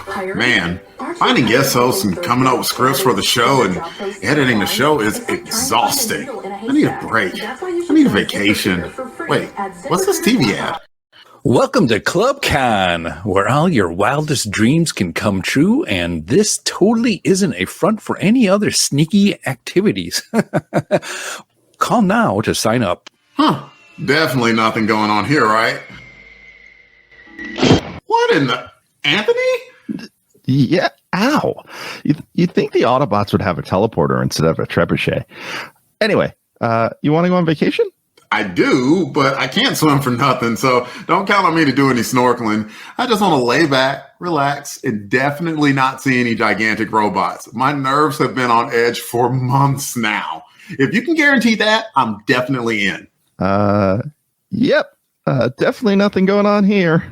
Man, finding guest hosts and coming up with scripts for the show and editing the show is exhausting. I need a break. I need a vacation. Wait, what's this TV ad? Welcome to ClubCon, where all your wildest dreams can come true, and this totally isn't a front for any other sneaky activities. Call now to sign up. Definitely nothing going on here, right? What in the... Anthony? Yeah, ow. You'd think the Autobots would have a teleporter instead of a trebuchet. Anyway, you want to go on vacation? I do, but I can't swim for nothing, so don't count on me to do any snorkeling. I just want to lay back, relax, and definitely not see any gigantic robots. My nerves have been on edge for months now. If you can guarantee that, I'm definitely in. Yep. Definitely nothing going on here.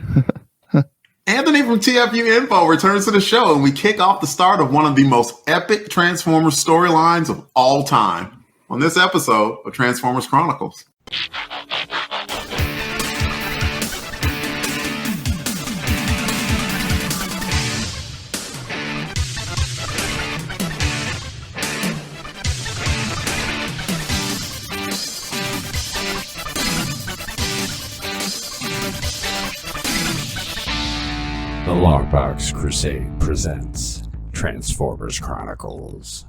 Anthony from TFU Info returns to the show, and we kick off the start of one of the most epic Transformers storylines of all time on this episode of Transformers Chronicles. The LONGBOX CRUSADE presents Transformers Chronicles.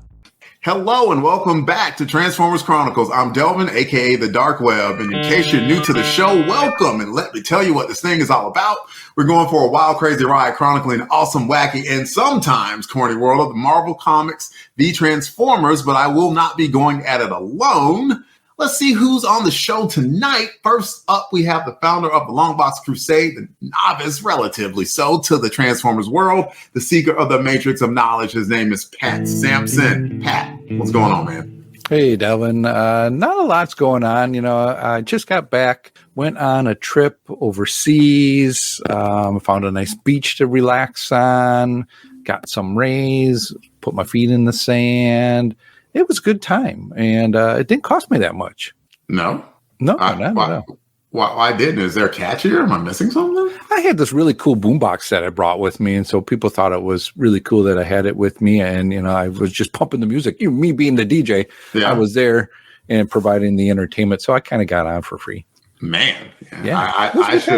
Hello and welcome back to Transformers Chronicles. I'm Delvin, aka the Dark Web, and in case you're new to the show, welcome, and let me tell you what this thing is all about. We're going for a wild, crazy ride chronicling an awesome, wacky, and sometimes corny world of the Marvel Comics, the Transformers, but I will not be going at it alone. Let's see who's on the show tonight. First up, we have the founder of the LONGBOX CRUSADE, the novice, relatively so, to the Transformers world, the seeker of the matrix of knowledge. His name is Pat Sampson. Pat, what's going on, man? Hey, Devin. Not a lot's going on. You know, I just got back, went on a trip overseas, found a nice beach to relax on, got some rays, put my feet in the sand. It was a good time, and it didn't cost me that much. No? Why didn't? Is there a catch here? Am I missing something? I had this really cool boombox that I brought with me, and so people thought it was really cool that I had it with me, and, you know, I was just pumping the music. Me being the DJ, I was there and providing the entertainment, so I kind of got on for free. Man, I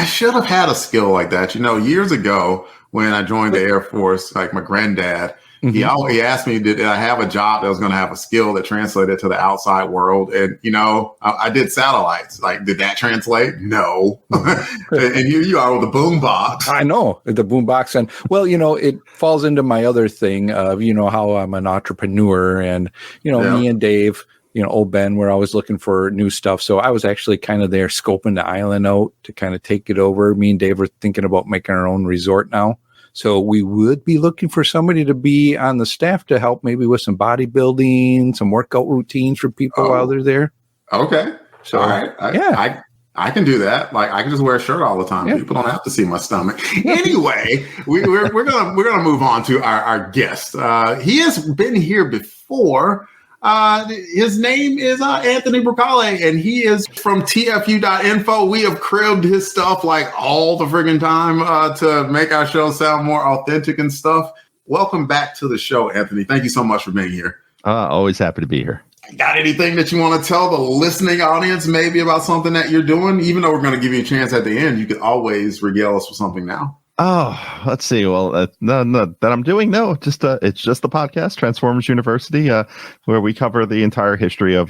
should have had a skill like that. You know, years ago when I joined the Air Force, like my granddad, he asked me, did I have a job that was going to have a skill that translated to the outside world? And, you know, I did satellites. Like, did that translate? No. And here you are with a boombox. I know, the boombox. And, well, you know, it falls into my other thing of, you know, how I'm an entrepreneur and, you know, me and Dave, you know, old Ben, we're always looking for new stuff. So I was actually kind of there scoping the island out to kind of take it over. Me and Dave are thinking about making our own resort now. So we would be looking for somebody to be on the staff to help maybe with some bodybuilding, some workout routines for people while they're there. Okay. So, all right. I can do that. Like, I can just wear a shirt all the time. People don't have to see my stomach. Anyway, we're gonna move on to our guest. He has been here before. His name is Anthony Bracale, and he is from TFU.info. We have cribbed his stuff like all the friggin' time to make our show sound more authentic and stuff. Welcome back to the show, Anthony. Thank you so much for being here. Always happy to be here. Got anything that you want to tell the listening audience maybe about something that you're doing? Even though we're going to give you a chance at the end, you could always regale us with something now. Oh, let's see. Well, no, that I'm doing. No, just it's just the podcast, Transformers University, where we cover the entire history of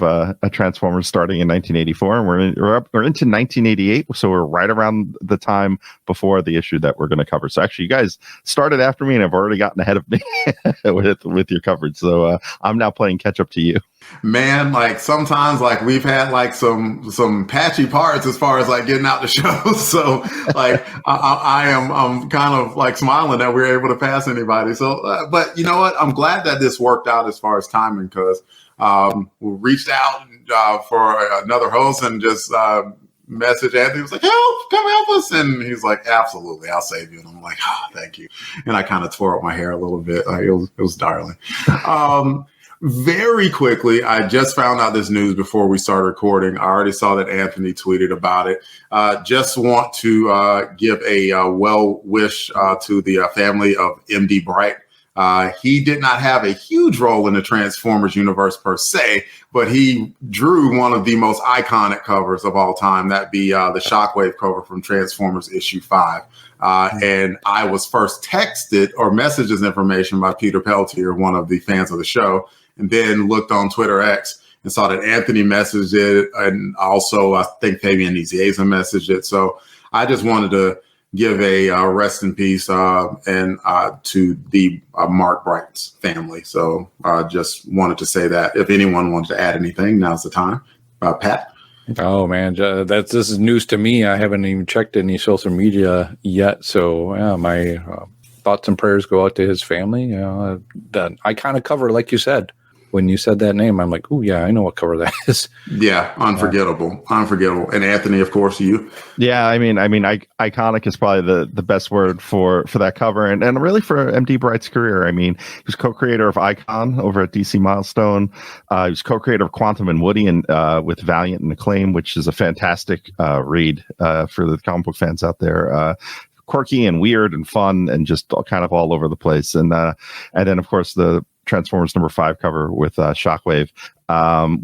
Transformers starting in 1984, and we're into 1988, so we're right around the time before the issue that we're going to cover. So actually, you guys started after me, and have already gotten ahead of me with your coverage. So I'm now playing catch up to you. Man, like sometimes like we've had like some patchy parts as far as like getting out the show. So like I'm kind of like smiling that we're able to pass anybody. So, but you know what? I'm glad that this worked out as far as timing, because we reached out for another host and just message Anthony, was like, come help us. And he's like, absolutely, I'll save you. And I'm like, oh, thank you. And I kind of tore up my hair a little bit. Like, it was darling. Very quickly, I just found out this news before we started recording. I already saw that Anthony tweeted about it. Just want to give a well wish to the family of MD Bright. He did not have a huge role in the Transformers universe per se, but he drew one of the most iconic covers of all time. That'd be the Shockwave cover from Transformers issue 5. And I was first texted or messaged this information by Peter Peltier, one of the fans of the show, and then looked on Twitter X and saw that Anthony messaged it. And also, I think Fabian Nicieza messaged it. So I just wanted to give a rest in peace and to the Mark Bright's family. So I just wanted to say that if anyone wanted to add anything, now's the time. Pat? Oh man, this is news to me. I haven't even checked any social media yet. So yeah, my thoughts and prayers go out to his family. The iconic cover, like you said. When you said that name, I'm like, oh yeah, I know what cover that is. Yeah, unforgettable. And Anthony, of course, you. Yeah, I mean, iconic is probably the best word for that cover, and really for MD Bright's career. I mean, he was co-creator of Icon over at DC Milestone. He was co-creator of Quantum and Woody, and with Valiant and Acclaim, which is a fantastic read for the comic book fans out there. Quirky and weird and fun, and just kind of all over the place. And then of course the Transformers number 5 cover with Shockwave,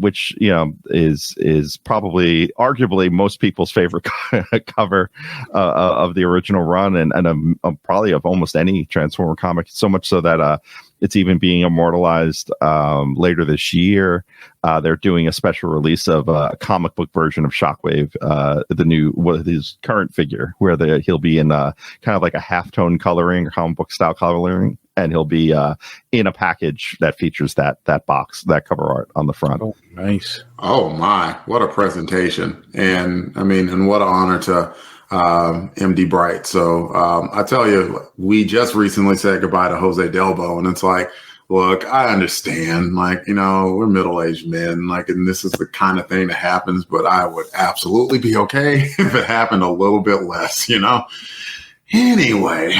which is probably arguably most people's favorite cover of the original run, and probably of almost any Transformer comic. So much so that it's even being immortalized later this year. They're doing a special release of a comic book version of Shockwave, his current figure, where he'll be in kind of like a halftone coloring or comic book style coloring. And he'll be in a package that features that box, that cover art on the front. Oh, nice. Oh, my. What a presentation. And what an honor to MD Bright. So I tell you, we just recently said goodbye to Jose Delbo. And it's like, look, I understand. We're middle-aged men. And this is the kind of thing that happens. But I would absolutely be okay if it happened a little bit less, Anyway.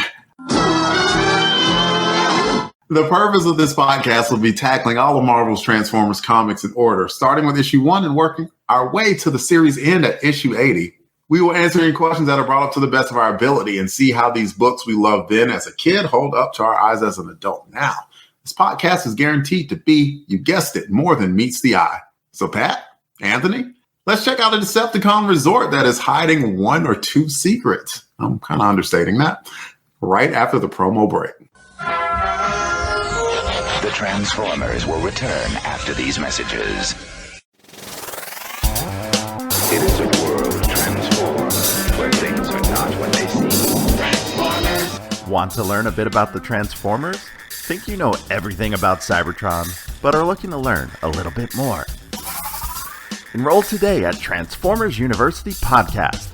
The purpose of this podcast will be tackling all of Marvel's Transformers comics in order, starting with issue 1 and working our way to the series end at issue 80. We will answer any questions that are brought up to the best of our ability and see how these books we loved then as a kid hold up to our eyes as an adult now. This podcast is guaranteed to be, you guessed it, more than meets the eye. So Pat, Anthony, let's check out a Decepticon resort that is hiding 1 or 2 secrets. I'm kind of understating that. Right after the promo break. The Transformers will return after these messages. It is a world transformed, where things are not what they seem. Transformers! Want to learn a bit about the Transformers? Think you know everything about Cybertron, but are looking to learn a little bit more? Enroll today at Transformers University Podcast.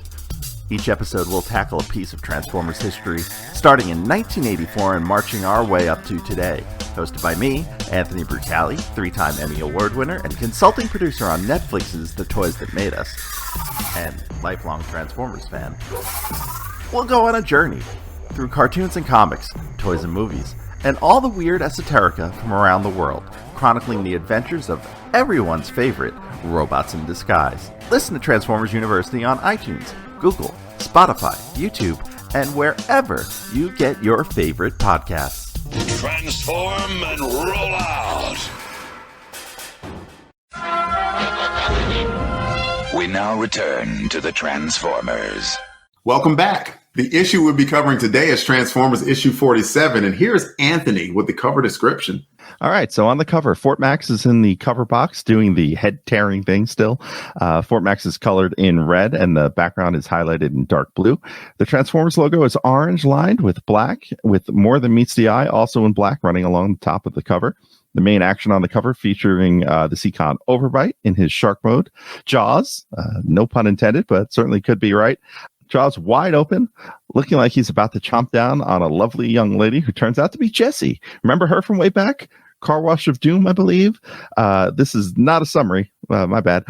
Each episode will tackle a piece of Transformers history, starting in 1984 and marching our way up to today. Hosted by me, Anthony Brutali, 3-time Emmy Award winner and consulting producer on Netflix's The Toys That Made Us, and lifelong Transformers fan. We'll go on a journey through cartoons and comics, toys and movies, and all the weird esoterica from around the world, chronicling the adventures of everyone's favorite robots in disguise. Listen to Transformers University on iTunes, Google, Spotify, YouTube, and wherever you get your favorite podcasts. Transform and roll out! We now return to the Transformers. Welcome back. The issue we'll be covering today is Transformers issue 47, and here's Anthony with the cover description. All right, so on the cover, Fort Max is in the cover box doing the head-tearing thing still. Fort Max is colored in red, and the background is highlighted in dark blue. The Transformers logo is orange lined with black, with more than meets the eye, also in black, running along the top of the cover. The main action on the cover featuring the SEACON Overbite in his shark mode. Jaws, no pun intended, but certainly could be right. Jaws wide open, looking like he's about to chomp down on a lovely young lady who turns out to be Jessie. Remember her from way back? Car Wash of Doom, I believe. This is not a summary. My bad.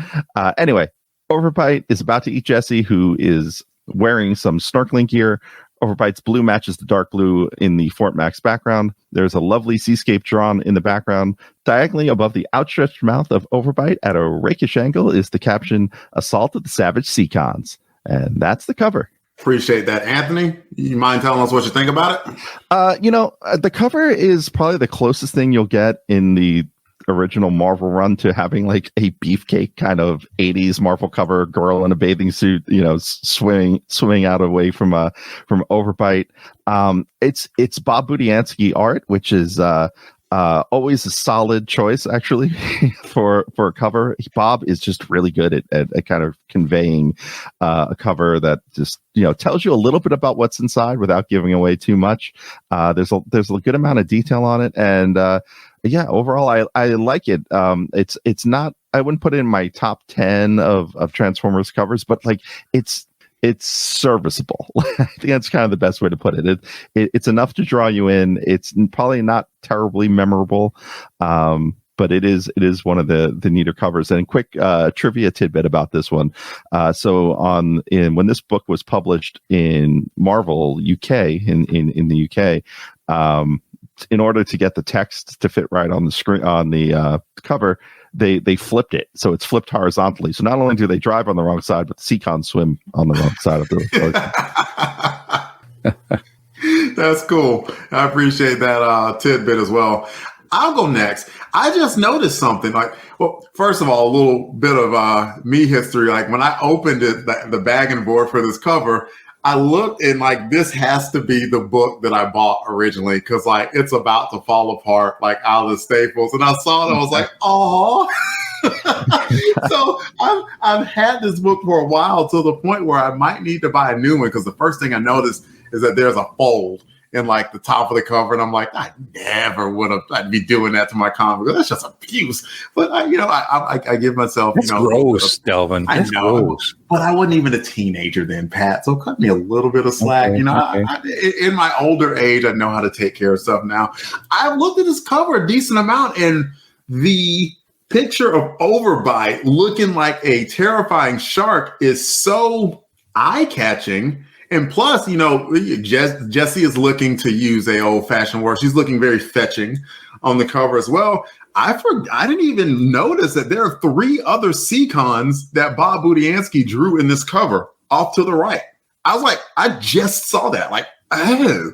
Anyway, Overbite is about to eat Jessie, who is wearing some snorkeling gear Overbite's blue matches the dark blue in the Fort Max background. There's a lovely seascape drawn in the background. Diagonally above the outstretched mouth of Overbite at a rakish angle is the caption, Assault of the Savage SEACONs. And that's the cover. Appreciate that. Anthony, you mind telling us what you think about it? The cover is probably the closest thing you'll get in the original Marvel run to having like a beefcake kind of 80s Marvel cover, girl in a bathing suit, swimming out away from Overbite. It's Bob Budiansky art, which is always a solid choice actually for a cover. Bob is just really good at kind of conveying a cover that just tells you a little bit about what's inside without giving away too much. There's a good amount of detail on it, and overall I like it. It's not, I wouldn't put it in my top 10 of Transformers covers, but like it's serviceable. I think that's kind of the best way to put it. It's enough to draw you in. It's probably not terribly memorable, but it is one of the neater covers. And quick trivia tidbit about this one. When this book was published in Marvel UK in the UK, in order to get the text to fit right on the screen on the cover, they flipped it, so it's flipped horizontally. So not only do they drive on the wrong side, but the SEACON swim on the wrong side of the. That's cool. I appreciate that tidbit as well. I'll go next. I just noticed something. First of all, a little bit of me history. Like when I opened it, the bag and board for this cover, I looked and this has to be the book that I bought originally, because it's about to fall apart out of the staples. And I saw it, and I was like, oh. So I've had this book for a while, to the point where I might need to buy a new one, because the first thing I noticed is that there's a fold in the top of the cover, and I'm like, I never would have. I'd be doing that to my comic. That's just abuse. But I give myself. That's gross, Delvin. That's gross. But I wasn't even a teenager then, Pat. So cut me a little bit of slack. Okay, in my older age, I know how to take care of stuff now. I've looked at this cover a decent amount, and the picture of Overbite looking like a terrifying shark is so eye-catching. And plus, Jessie is looking to use a old-fashioned word. She's looking very fetching on the cover as well. I didn't even notice that there are 3 other SEACONs that Bob Budiansky drew in this cover off to the right. I was like, I just saw that. Oh,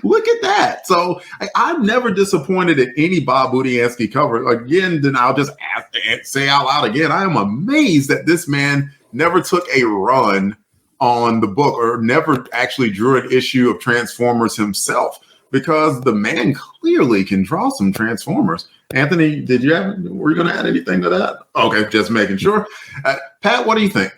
look at that. So I'm never disappointed at any Bob Budiansky cover. Again, then I'll just say out loud again, I am amazed that this man never took a run on the book, or never actually drew an issue of Transformers himself, because the man clearly can draw some Transformers. Anthony, were you going to add anything to that? Okay, just making sure. Pat, what do you think?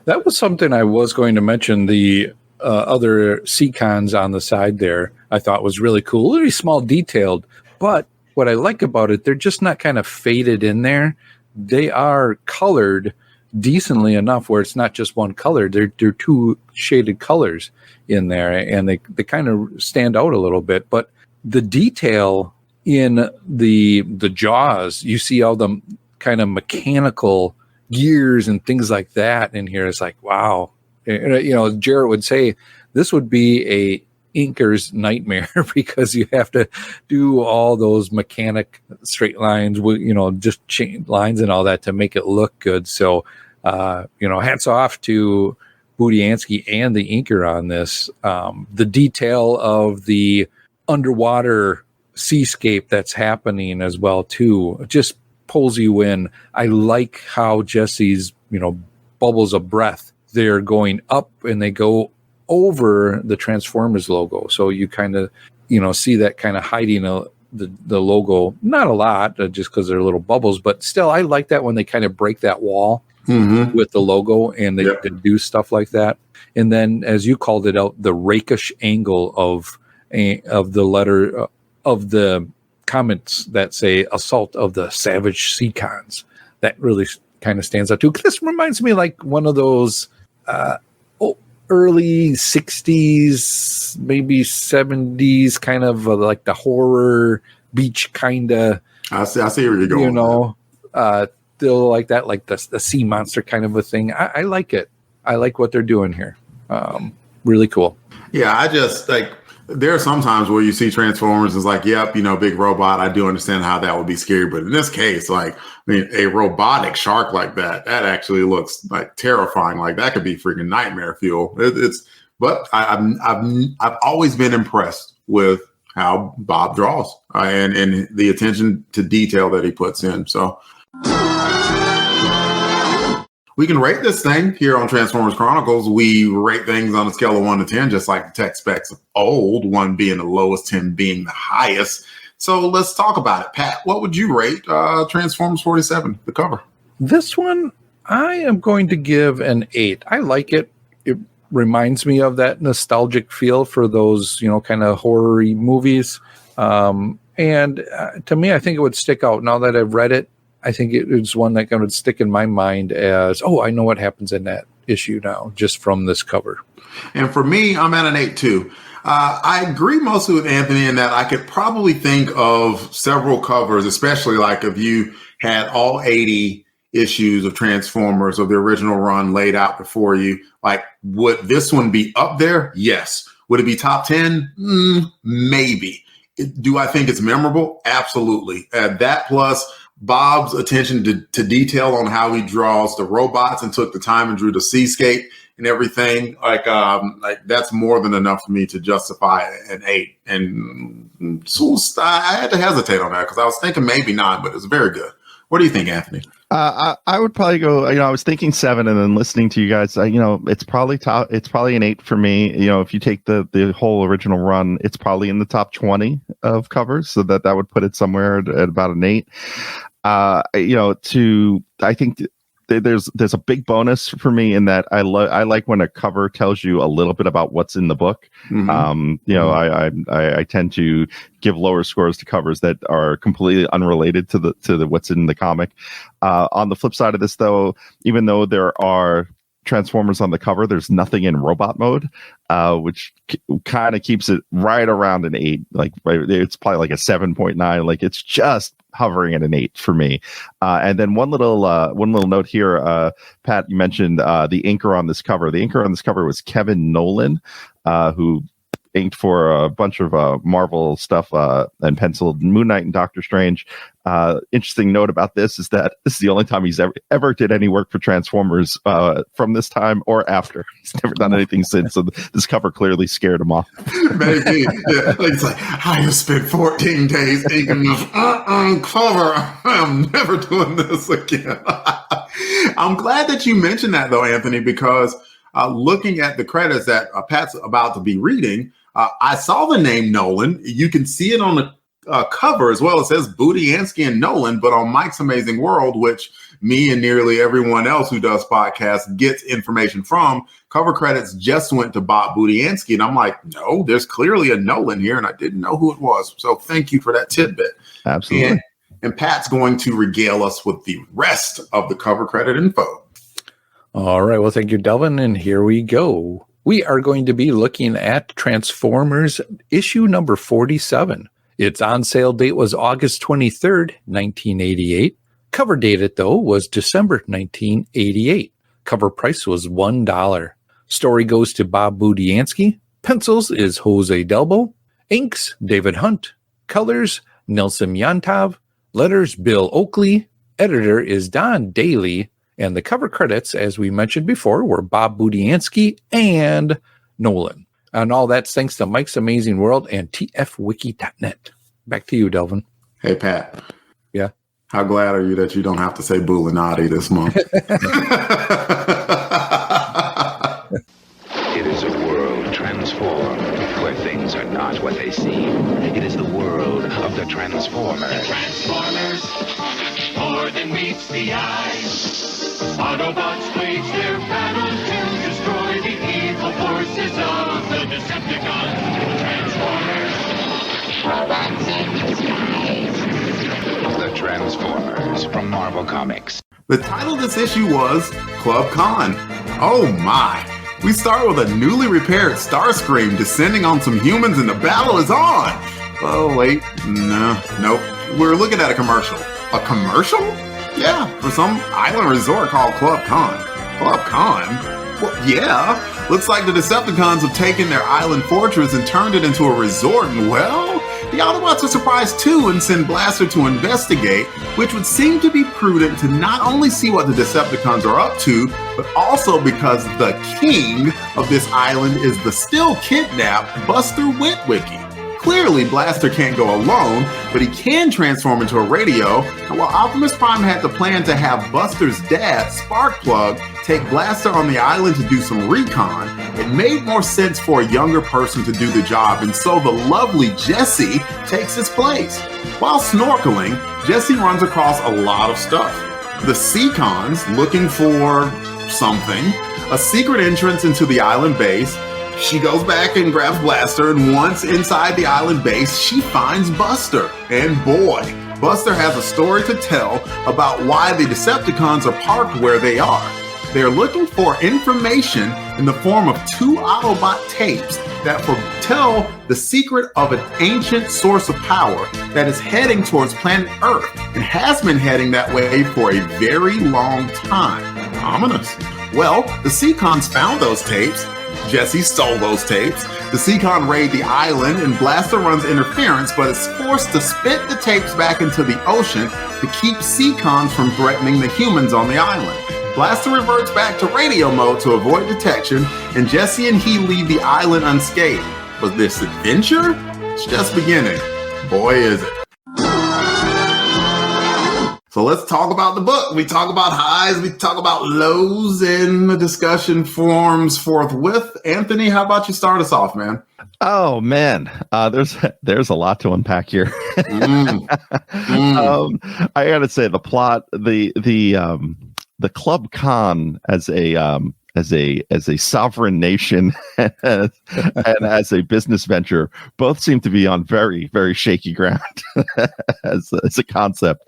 That was something I was going to mention. The other SEACONs on the side there, I thought was really cool, really small detailed, but what I like about it, they're just not kind of faded in there. They are colored decently enough where it's not just one color. They're 2 shaded colors in there, and they kind of stand out a little bit. But the detail in the jaws, you see all the kind of mechanical gears and things like that in here. It's like, wow. Jarrett would say this would be a inker's nightmare, because you have to do all those mechanic straight lines with just chain lines and all that to make it look good. So hats off to Budiansky and the inker on this. The detail of the underwater seascape that's happening as well too just pulls you in. I like how Jesse's bubbles of breath, they're going up and they go over the Transformers logo. So you kind of, see that kind of hiding the logo, not a lot, just because they're little bubbles, but still, I like that when they kind of break that wall with the logo, and they do stuff like that. And then, as you called it out, the rakish angle of the letter of the comments that say "Assault of the Savage SEACONs," that really kind of stands out too. This reminds me like one of those early 60s, maybe 70s, kind of like the horror beach kind of. I see where you're going. Still like that, like the sea monster kind of a thing. I like it. I like what they're doing here. really cool. Yeah, I just like, there are some times where you see Transformers, it's like, yep, big robot. I do understand how that would be scary. But in this case, like, I mean, a robotic shark like that actually looks like terrifying. Like that could be freaking nightmare fuel. But I've always been impressed with how Bob draws and the attention to detail that he puts in. So we can rate this thing here on Transformers Chronicles. We rate things on a scale of 1 to 10, just like the tech specs of old, 1 being the lowest, 10 being the highest. So let's talk about it. Pat, what would you rate Transformers 47, the cover? This one, I am going to give an 8. I like it. It reminds me of that nostalgic feel for those, kind of horror-y movies. And to me, I think it would stick out. Now that I've read it, I think it is one that would stick in my mind as, I know what happens in that issue now, just from this cover. And for me, I'm at an 8 too. I agree mostly with Anthony in that I could probably think of several covers, especially like if you had all 80 issues of Transformers of the original run laid out before you. Like, would this one be up there? Yes. Would it be top 10? Maybe. Do I think it's memorable? Absolutely. That plus Bob's attention to detail on how he draws the robots and took the time and drew the seascape and everything, like that's more than enough for me to justify an 8. And so I had to hesitate on that because I was thinking maybe 9, but it's very good. What do you think, Anthony? I would probably go. I was thinking 7, and then listening to you guys, it's probably top. It's probably an 8 for me. If you take the whole original run, it's probably in the top 20 of covers, so that would put it somewhere at about an 8. I think there's a big bonus for me in that I like when a cover tells you a little bit about what's in the book. Mm-hmm. I tend to give lower scores to covers that are completely unrelated to the what's in the comic. On the flip side of this, though, even though there are Transformers on the cover, there's nothing in robot mode, which kind of keeps it right around an 8. Like it's probably like a 7.9. Like it's just hovering at an 8 for me. And then one little note here, Pat, you mentioned the inker on this cover. The inker on this cover was Kevin Nolan, who inked for a bunch of Marvel stuff and penciled Moon Knight and Doctor Strange. Interesting note about this is that this is the only time he's ever did any work for Transformers from this time or after. He's never done anything since. So this cover clearly scared him off. Maybe. Yeah. It's like, I have spent 14 days inking this cover. I'm never doing this again. I'm glad that you mentioned that, though, Anthony, because looking at the credits that Pat's about to be reading, I saw the name Nolan. You can see it on the cover as well. It says Budiansky and Nolan, but on Mike's Amazing World, which me and nearly everyone else who does podcasts gets information from, cover credits just went to Bob Budiansky. And I'm like, no, there's clearly a Nolan here, and I didn't know who it was. So thank you for that tidbit. Absolutely. And Pat's going to regale us with the rest of the cover credit info. All right. Well, thank you, Delvin. And here we go. We are going to be looking at Transformers issue number 47. Its on sale date was August 23rd, 1988. Cover dated, though, was December 1988. Cover price was $1. Story goes to Bob Budiansky. Pencils is Jose Delbo. Inks, David Hunt. Colors, Nelson Yantov. Letters, Bill Oakley. Editor is Don Daly. And the cover credits, as we mentioned before, were Bob Budiansky and Nolan. And all that's thanks to Mike's Amazing World and tfwiki.net. Back to you, Delvin. Hey, Pat. Yeah? How glad are you that you don't have to say Bulinati this month? It is a world transformed, where things are not what they seem. It is the world of the Transformers. The Transformers, more than meets the eye. Autobots wage their battle to destroy the evil forces of the Decepticons. Transformers, robots in disguise. The Transformers from Marvel Comics. The title of this issue was Club Con. Oh my. We start with a newly repaired Starscream descending on some humans and the battle is on. Oh, wait. Nope. We're looking at a commercial. A commercial? Yeah, for some island resort called Club Con. Club Con? Well, yeah. Looks like the Decepticons have taken their island fortress and turned it into a resort, and well, the Autobots are surprised too and send Blaster to investigate, which would seem to be prudent to not only see what the Decepticons are up to, but also because the king of this island is the still kidnapped Buster Witwicky. Clearly, Blaster can't go alone, but he can transform into a radio, and while Optimus Prime had the plan to have Buster's dad, Sparkplug, take Blaster on the island to do some recon, it made more sense for a younger person to do the job, and so the lovely Jessie takes his place. While snorkeling, Jessie runs across a lot of stuff. The SEACONs looking for something, a secret entrance into the island base. She goes back and grabs Blaster, and once inside the island base, she finds Buster. And boy, Buster has a story to tell about why the Decepticons are parked where they are. They're looking for information in the form of 2 Autobot tapes that foretell the secret of an ancient source of power that is heading towards planet Earth and has been heading that way for a very long time. Ominous. Well, the SEACONs found those tapes. Jessie stole those tapes. The SEACON raid the island, and Blaster runs interference, but is forced to spit the tapes back into the ocean to keep SEACONs from threatening the humans on the island. Blaster reverts back to radio mode to avoid detection, and Jessie and he leave the island unscathed. But this adventure? It's just beginning. Boy, is it. So let's talk about the book. We talk about highs, we talk about lows, and the discussion forms forthwith. Anthony, how about you start us off, man? Oh man, there's a lot to unpack here. I gotta say the plot, the Club Con as a sovereign nation and as a business venture both seem to be on very, very shaky ground as a concept.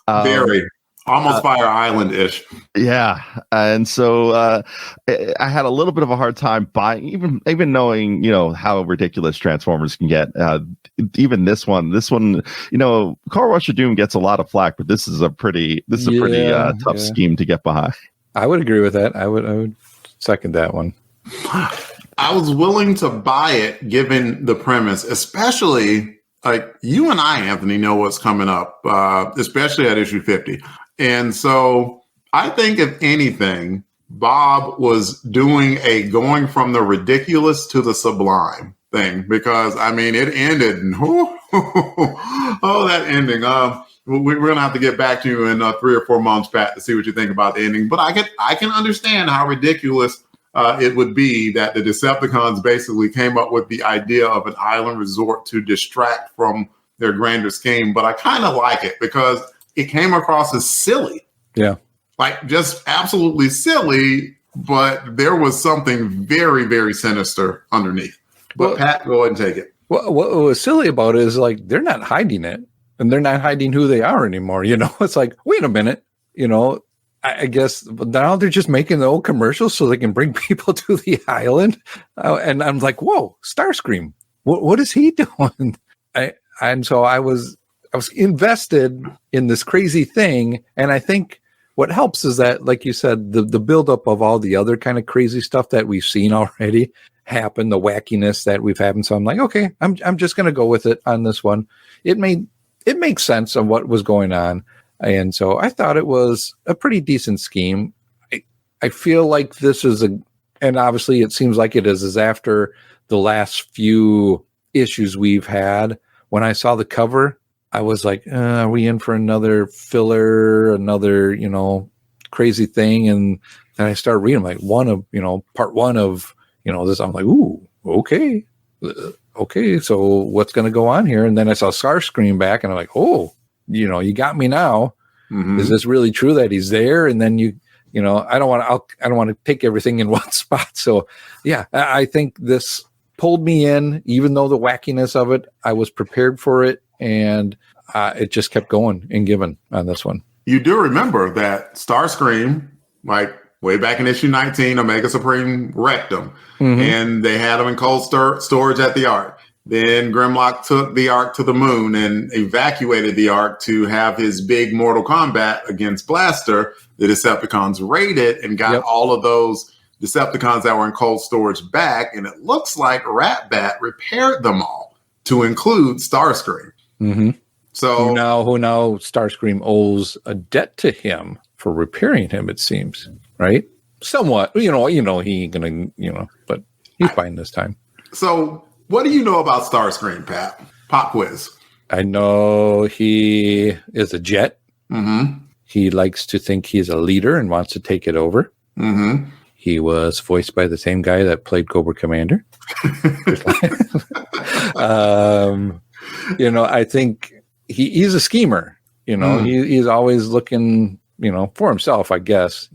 Very. Almost Fire Island-ish. Yeah. And so I had a little bit of a hard time buying, even knowing, how ridiculous Transformers can get. Even this one, Car Wash of Doom gets a lot of flack, but this is a pretty tough scheme to get behind. I would agree with that. I would second that one. I was willing to buy it given the premise, especially like you and I, Anthony, know what's coming up, especially at issue 50. And so I think if anything, Bob was doing a going from the ridiculous to the sublime thing, because I mean, it ended and that ending. We're going to have to get back to you in 3 or 4 months, Pat, to see what you think about the ending. But I can understand how ridiculous it would be that the Decepticons basically came up with the idea of an island resort to distract from their grander scheme. But I kind of like it because it came across as silly. Yeah. Like just absolutely silly, but there was something very, very sinister underneath. But Pat, go ahead and take it. What was silly about it is like they're not hiding it. And they're not hiding who they are anymore. It's like, wait a minute, I guess now they're just making the old commercials so they can bring people to the island. And I'm like, whoa, Starscream, what is he doing? And so I was invested in this crazy thing. And I think what helps is that, like you said, the buildup of all the other kind of crazy stuff that we've seen already happen, the wackiness that we've had. And so I'm like, okay, I'm just going to go with it on this one. It makes sense of what was going on. And so I thought it was a pretty decent scheme. I feel like this is and obviously it seems like it is after the last few issues we've had. When I saw the cover, I was like, are we in for another filler, another, crazy thing? And then I started reading like part one of, this. I'm like, ooh, okay. Okay, so what's going to go on here? And then I saw Starscream back, and I'm like, oh, you got me now. Mm-hmm. Is this really true that he's there? And then I don't want to take everything in one spot. So yeah, I think this pulled me in, even though the wackiness of it, I was prepared for it, and it just kept going and giving on this one. You do remember that Starscream, like way back in issue 19, Omega Supreme wrecked him. Mm-hmm. And they had him in cold storage at the Ark. Then Grimlock took the Ark to the moon and evacuated the Ark to have his big Mortal Kombat against Blaster. The Decepticons raided and got all of those Decepticons that were in cold storage back, and it looks like Rat-Bat repaired them all, to include Starscream. Mm-hmm. So who now Starscream owes a debt to him for repairing him, it seems, right? Somewhat, he ain't gonna, but he's fine this time. So what do you know about Starscream, Pat? Pop quiz. I know he is a jet. Mm-hmm. He likes to think he's a leader and wants to take it over. Mm-hmm. He was voiced by the same guy that played Cobra Commander. I think he's a schemer. He's always looking, for himself, I guess.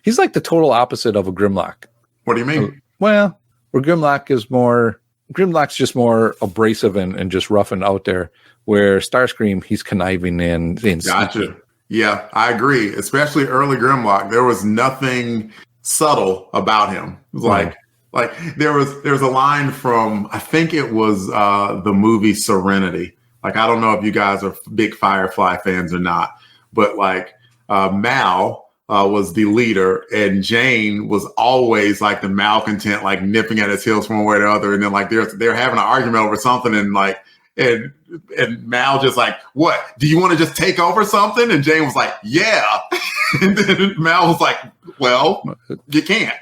He's like the total opposite of a Grimlock. What do you mean? Well, where Grimlock's just more abrasive and just rough and out there, where Starscream, he's conniving and Gotcha. sneaky. Yeah, I agree. Especially early Grimlock, there was nothing subtle about him. It was like there was a line from, I think it was the movie Serenity. Like, I don't know if you guys are big Firefly fans or not, but like Mal was the leader, and Jane was always like the malcontent, like nipping at his heels from one way or the other. And then like they're having an argument over something, and like and Mal just like, what? Do you want to just take over something? And Jane was like, yeah. And then Mal was like, well, you can't.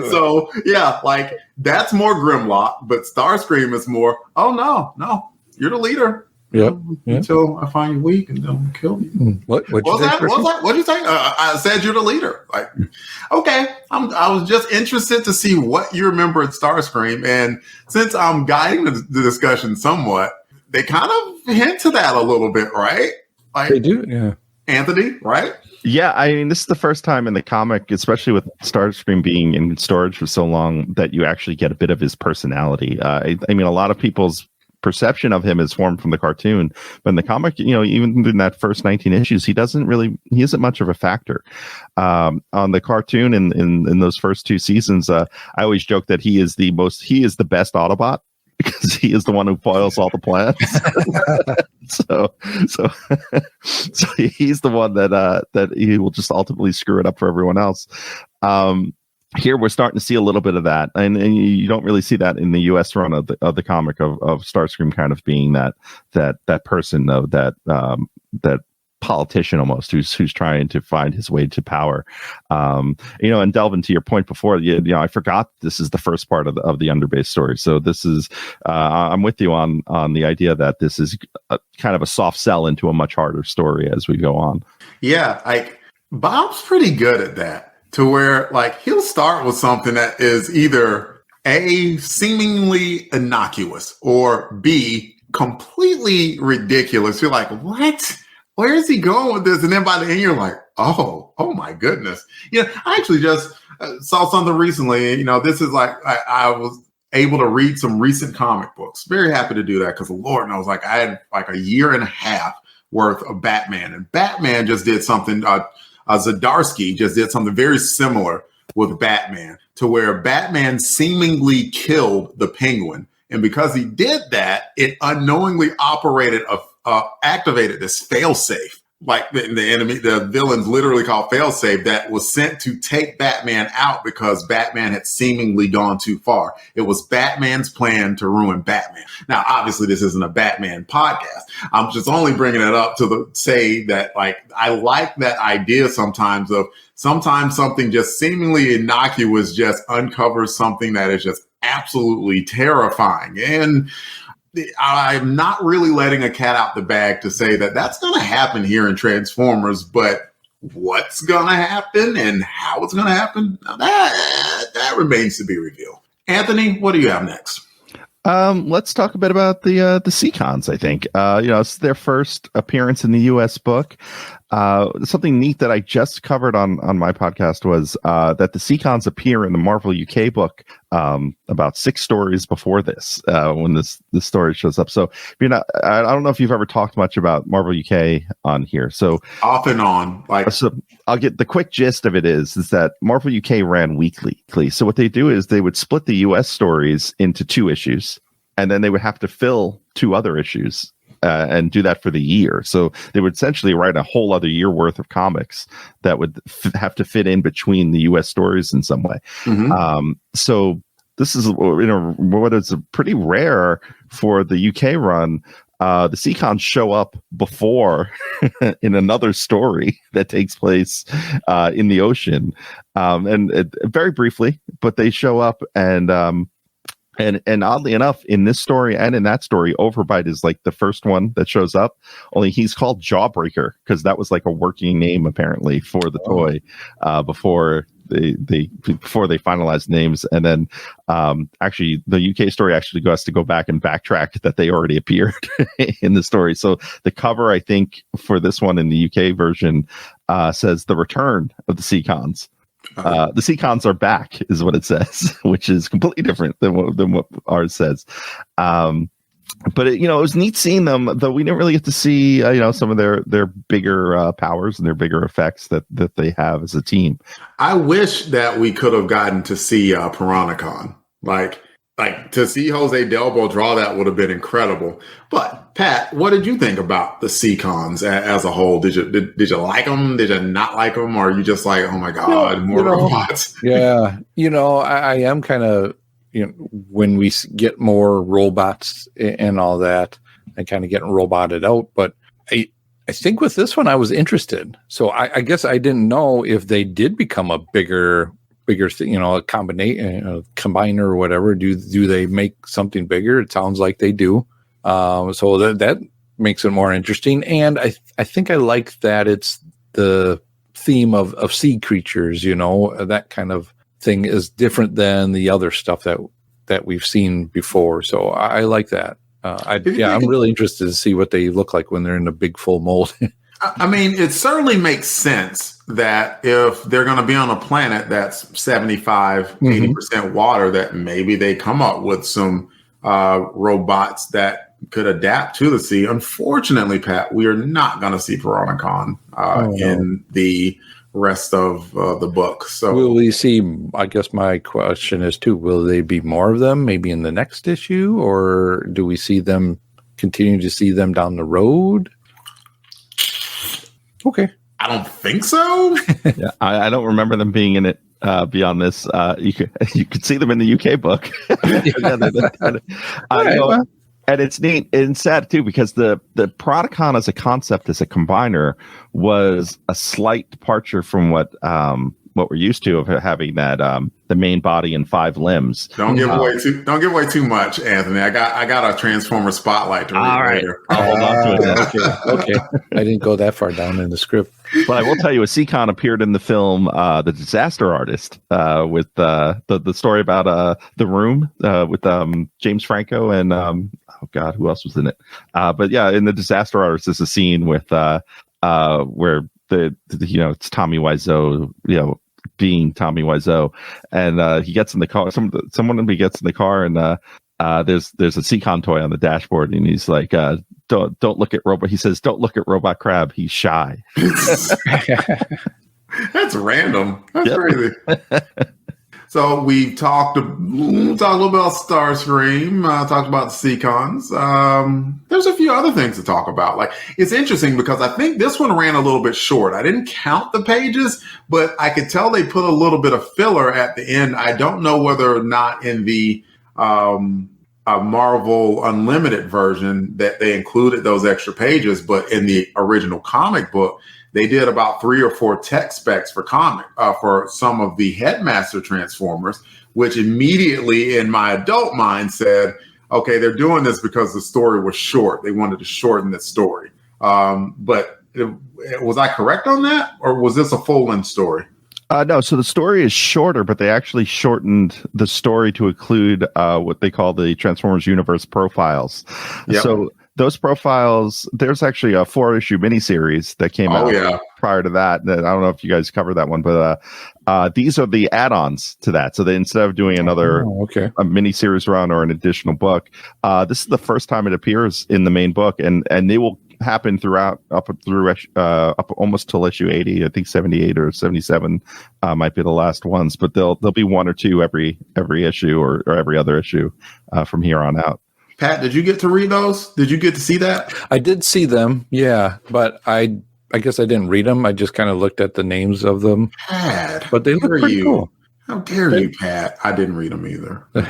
So yeah, like that's more Grimlock, but Starscream is more, oh no, you're the leader. Yep. Until I find you weak and then kill you. What was that? What'd you say? I said you're the leader. Like, okay. I was just interested to see what you remember at Starscream, and since I'm guiding the discussion somewhat, they kind of hint to that a little bit, right? Like, they do, yeah. Anthony, right? Yeah, I mean, this is the first time in the comic, especially with Starscream being in storage for so long, that you actually get a bit of his personality. I mean, a lot of people's perception of him is formed from the cartoon, but in the comic, even in that first 19 issues, he isn't much of a factor. On the cartoon in those first two seasons, I always joke that he is the best Autobot, because he is the one who foils all the plans. so he's the one that he will just ultimately screw it up for everyone else. Here we're starting to see a little bit of that, and you don't really see that in the U.S. run of the comic of Starscream kind of being that person, though, that politician almost who's trying to find his way to power. And Delvin, to your point before, I forgot this is the first part of the Underbase story. So this is I'm with you on the idea that this is kind of a soft sell into a much harder story as we go on. Yeah, like Bob's pretty good at that. To where, like, he'll start with something that is either A, seemingly innocuous, or B, completely ridiculous. You're like, what? Where is he going with this? And then by the end, you're like, oh my goodness. I actually just saw something recently. This is like, I was able to read some recent comic books. Very happy to do that because Lord knows, like, I had like a year and a half worth of Batman. And Batman just did something, Zdarsky just did something very similar with Batman, to where Batman seemingly killed the Penguin. And because he did that, it unknowingly activated this failsafe, like the villains literally called failsafe, that was sent to take Batman out because Batman had seemingly gone too far. It was Batman's plan to ruin Batman. Now, obviously, this isn't a Batman podcast. I'm just only bringing it up to say that, like, I like that idea sometimes something just seemingly innocuous just uncovers something that is just absolutely terrifying. And I'm not really letting a cat out the bag to say that that's going to happen here in Transformers, but what's going to happen and how it's going to happen, that remains to be revealed. Anthony, what do you have next? Let's talk a bit about the SEACONs, I think. It's their first appearance in the U.S. book. Something neat that I just covered on my podcast was that the SEACONs appear in the Marvel UK book about 6 stories before this, when this story shows up. So, I don't know if you've ever talked much about Marvel UK on here. So off and on, so I'll get the quick gist of it is that Marvel UK ran weekly. So what they do is they would split the US stories into 2 issues, and then they would have to fill 2 other issues and do that for the year. So they would essentially write a whole other year worth of comics that would have to fit in between the U.S. stories in some way. So this is, what is pretty rare for the UK run. The SEACONs show up before in another story that takes place in the ocean, and very briefly, but they show up, and oddly enough, in this story and in that story, Overbite is like the first one that shows up. Only he's called Jawbreaker because that was like a working name apparently for the toy before they finalized names. And then actually the UK story actually has to go back and backtrack that they already appeared in the story. So the cover, I think, for this one in the UK version says the return of the SEACONs. The SEACONs are back is what it says, which is completely different than what ours says. But it was neat seeing them, though we didn't really get to see some of their bigger powers and their bigger effects that they have as a team. I wish that we could have gotten to see Piranacon. Like to see Jose Delbo draw that would have been incredible. But Pat, what did you think about the SEACONs as a whole? Did you like them? Did you not like them? Or are you just like, oh my God, more robots? Yeah, I am kind of, when we get more robots and all that, and kind of getting roboted out. But I think with this one, I was interested. So I guess I didn't know if they did become a bigger thing, a combiner or whatever. Do they make something bigger? It sounds like they do. So that makes it more interesting. And I think I like that it's the theme of sea creatures, that kind of thing is different than the other stuff that we've seen before. So I like that. I'm really interested to see what they look like when they're in a big full mold. I mean, it certainly makes sense that if they're going to be on a planet that's 75, 80% water, that maybe they come up with some robots that could adapt to the sea. Unfortunately, Pat, we are not going to see Piranacon in the rest of the book. So will we see, I guess my question is too, will they be more of them maybe in the next issue, or do we continue to see them down the road? Okay. I don't think so. Yeah, I don't remember them being in it beyond this. You could see them in the UK book. And it's neat and sad too, because the Piranacon as a concept, as a combiner, was a slight departure from what we're used to of having that the main body and 5 limbs. Don't give away too much, Anthony. I got a Transformer spotlight to read later. I'll hold on to it. Okay. I didn't go that far down in the script. But I will tell you, a SEACON appeared in the film The Disaster Artist with the story about The Room with James Franco and oh God, who else was in it? But yeah, in The Disaster Artist, there's a scene with where it's Tommy Wiseau, being Tommy Wiseau, and he gets in the car. Someone gets in the car, and there's a SEACON toy on the dashboard, and he's like, "Don't look at Robot." He says, "Don't look at Robot Crab. He's shy." That's random. That's crazy. So we talked a little bit about Starscream, talked about the SEACONs. There's a few other things to talk about. Like, it's interesting because I think this one ran a little bit short. I didn't count the pages, but I could tell they put a little bit of filler at the end. I don't know whether or not in the Marvel Unlimited version that they included those extra pages, but in the original comic book, they did about 3 or 4 tech specs for for some of the Headmaster Transformers, which immediately in my adult mind said, okay, they're doing this because the story was short. They wanted to shorten the story. But was I correct on that? Or was this a full-length story? No, so the story is shorter, but they actually shortened the story to include what they call the Transformers Universe profiles. Yep. So those profiles, there's actually a 4-issue miniseries that came out prior to that. I don't know if you guys covered that one, but these are the add-ons to that. So they, instead of doing another a miniseries run or an additional book, this is the first time it appears in the main book, and they will happen throughout up almost till issue 80. I think 78 or 77 might be the last ones, but there'll be 1 or 2 every issue or every other issue from here on out. Pat, did you get to read those? Did you get to see that? I did see them, yeah, but I guess I didn't read them. I just kind of looked at the names of them. Pat, but they look pretty cool. How dare you, Pat? I didn't read them either. I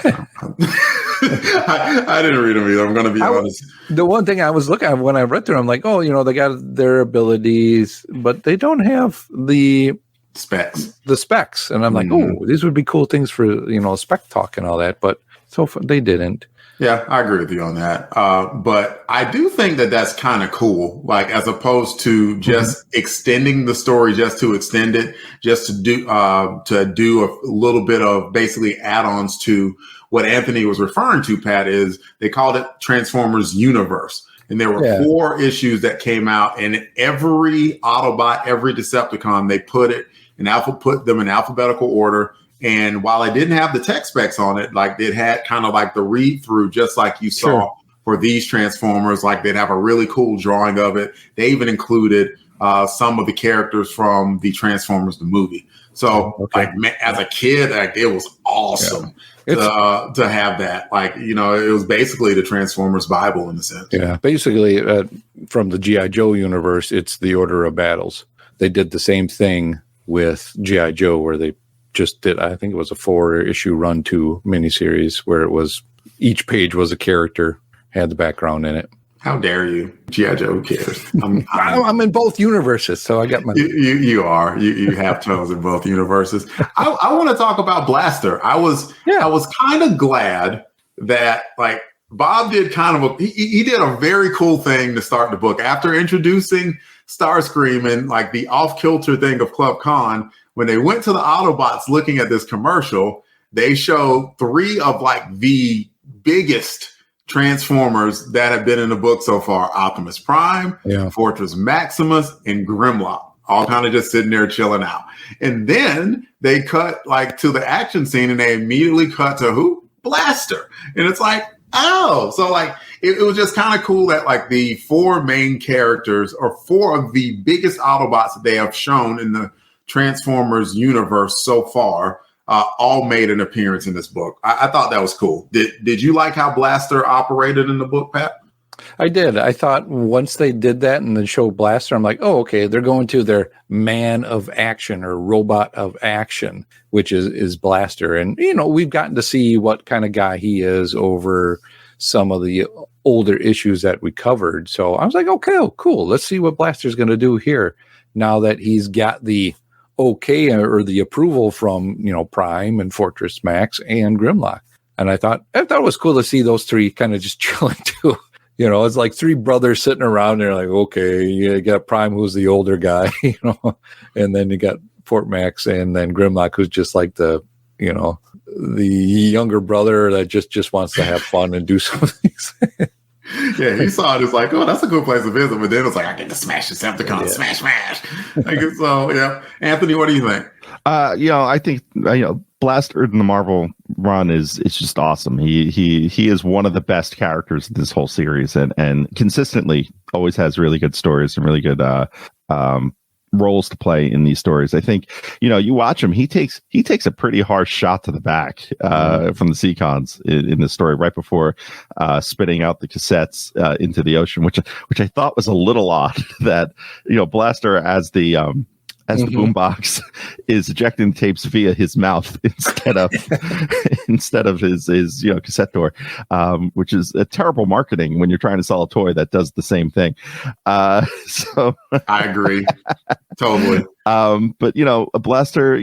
didn't read them either. I'm going to be honest. The one thing I was looking at when I read through, I'm like, oh, they got their abilities, but they don't have the specs. And I'm like, oh, these would be cool things for, spec talk and all that. But so far, they didn't. Yeah, I agree with you on that. But I do think that that's kind of cool, like as opposed to just extending the story just to extend it, just to do a little bit of basically add-ons to what Anthony was referring to, Pat, is they called it Transformers Universe. And there were 4 issues that came out, and every Autobot, every Decepticon, they put them in alphabetical order. And while I didn't have the tech specs on it, like it had kind of like the read through, just like you saw for these Transformers, like they'd have a really cool drawing of it. They even included some of the characters from the Transformers, the movie. So as a kid, like, it was awesome to have that. Like, it was basically the Transformers Bible in a sense. Yeah, basically from the G.I. Joe universe, it's the order of battles. They did the same thing with G.I. Joe where they just did, I think it was a 4-issue run to miniseries where it was each page was a character, had the background in it. How dare you? G.I. Joe, who cares? I'm in both universes, so I got my... You are. You have toes in both universes. I want to talk about Blaster. I was kind of glad that, like, Bob did kind of he did a very cool thing to start the book. After introducing Starscream and, like, the off-kilter thing of Club Con, when they went to the Autobots looking at this commercial, they showed 3 of, like, the biggest Transformers that have been in the book so far: Optimus Prime, Fortress Maximus, and Grimlock, all kind of just sitting there chilling out. And then they cut like to the action scene, and they immediately cut to who? Blaster. And it's like, oh, so like it was just kind of cool that like the 4 main characters, or 4 of the biggest Autobots that they have shown in the Transformers universe so far, all made an appearance in this book. I thought that was cool. Did you like how Blaster operated in the book, Pat? I did. I thought once they did that and then showed Blaster, I'm like, oh, okay, they're going to their man of action or robot of action, which is Blaster. And, we've gotten to see what kind of guy he is over some of the older issues that we covered. So I was like, okay, cool. Let's see what Blaster's going to do here now that he's got the okay or the approval from Prime and Fortress Max and Grimlock. And I thought it was cool to see those 3 kind of just chilling too. It's like 3 brothers sitting around there, like, okay, you got Prime, who's the older guy, and then you got Fort Max, and then Grimlock, who's just like the younger brother that just wants to have fun and do some things. Yeah, he saw it as like, oh, that's a cool place to visit. But then it's like, I get to smash Decepticon, smash. Like, so, yeah. Anthony, what do you think? I think Blaster in the Marvel run is just awesome. He is one of the best characters in this whole series, and consistently always has really good stories and really good roles to play in these stories. I think you watch him, he takes a pretty harsh shot to the back from the SEACONs in the story right before spitting out the cassettes into the ocean, which I thought was a little odd that Blaster as the boombox is ejecting tapes via his mouth instead of his cassette door, which is a terrible marketing when you're trying to sell a toy that does the same thing. So I agree totally. But a Blaster,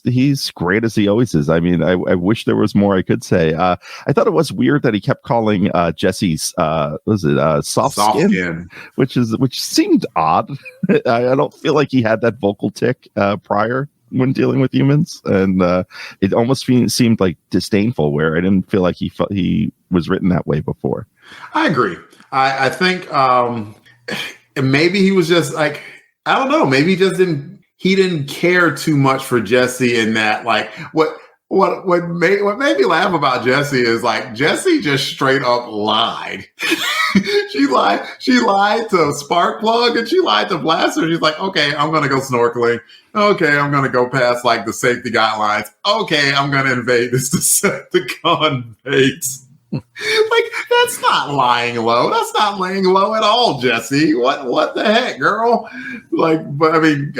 he's great as he always is. I mean, I wish there was more I could say. I thought it was weird that he kept calling Jesse's soft skin, which seemed odd. I don't feel like he had that vocal tick prior when dealing with humans, and it almost seemed like disdainful, where I didn't feel like he was written that way before. I agree. I think maybe he was just like, I don't know, maybe he didn't care too much for Jesse in that, like, what made me laugh about Jesse is like Jesse just straight up lied. She lied to Sparkplug and she lied to Blaster. She's like, okay, I'm gonna go snorkeling. Okay, I'm gonna go past like the safety guidelines. Okay, I'm gonna invade this Decepticon base. Like, that's not lying low. That's not laying low at all, Jesse. What the heck, girl? Like, but I mean,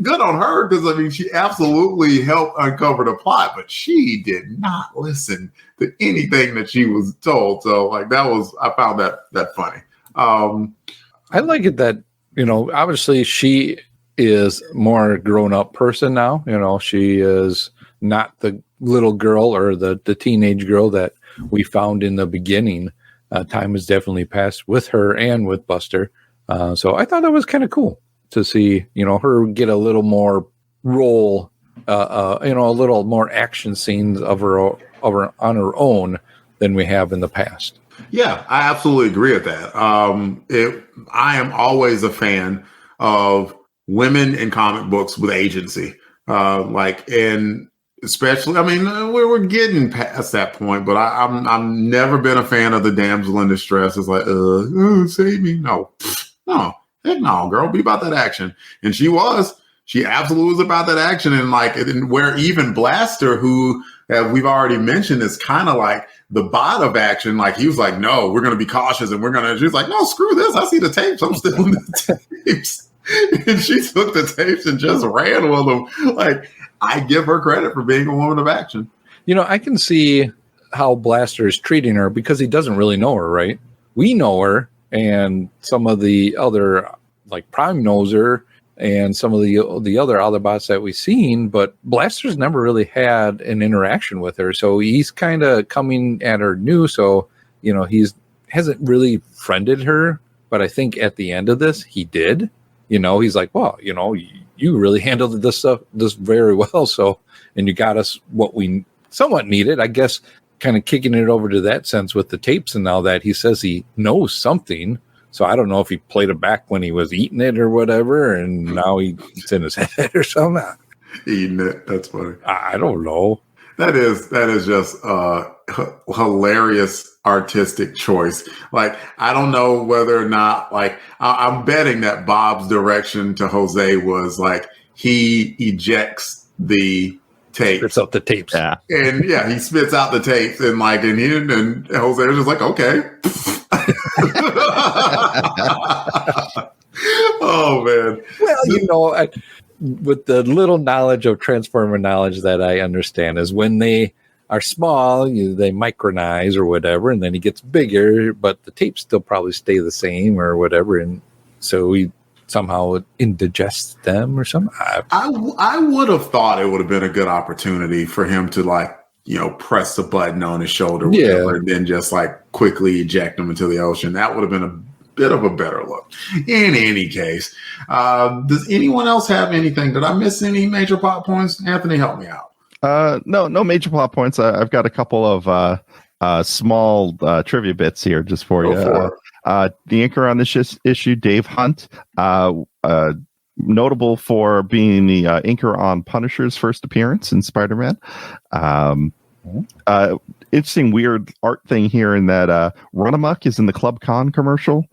good on her, because I mean, she absolutely helped uncover the plot, but she did not listen to anything that she was told. So, like, I found that funny. I like it that, obviously she is more grown up person now. She is not the little girl or the teenage girl that we found in the beginning. Time has definitely passed with her and with Buster. So I thought that was kind of cool to see, her get a little more role, a little more action scenes of her on her own than we have in the past. Yeah, I absolutely agree with that. I am always a fan of women in comic books with agency. And especially, I mean, we're getting past that point, but I'm never been a fan of the damsel in distress. It's like, save me. No, heck no, girl, be about that action. And she absolutely was about that action. And where even Blaster, who we've already mentioned, is kind of like the bot of action. Like, he was like, no, we're going to be cautious, and she's like, no, screw this. I see the tapes. I'm still in the tapes. And she took the tapes and just ran with them. Like, I give her credit for being a woman of action. I can see how Blaster is treating her because he doesn't really know her, right? We know her, and some of the other, like Prime knows her, and some of the other Autobots that we've seen, but Blaster's never really had an interaction with her. So he's kind of coming at her new. So, hasn't really friended her, but I think at the end of this, he did. He's like, well, you really handled this very well. So, and you got us what we somewhat needed, I guess, kind of kicking it over to that sense with the tapes and all that. He says he knows something. So I don't know if he played it back when he was eating it or whatever, and now it's in his head or something. Eating it. That's funny. I don't know. That is just hilarious artistic choice. Like, I don't know whether or not, like, I'm betting that Bob's direction to Jose was like, he ejects the tape. Spits out the tapes. Yeah. And he spits out the tapes, and Jose was just like, okay. Oh, man. Well, with the little knowledge of Transformer knowledge that I understand, is when they are small, they micronize or whatever, and then he gets bigger, but the tapes still probably stay the same or whatever, and so he somehow indigests them or something. I would have thought it would have been a good opportunity for him to, like, press the button on his shoulder, whatever, and then just like quickly eject them into the ocean. That would have been a bit of a better look. In any case, does anyone else have anything? Did I miss any major plot points? Anthony, help me out. No major plot points. I've got a couple of small trivia bits here just for you. The inker on this issue, Dave Hunt, notable for being the inker on Punisher's first appearance in Spider-Man. Interesting weird art thing here in that Run Amok is in the Club Con commercial,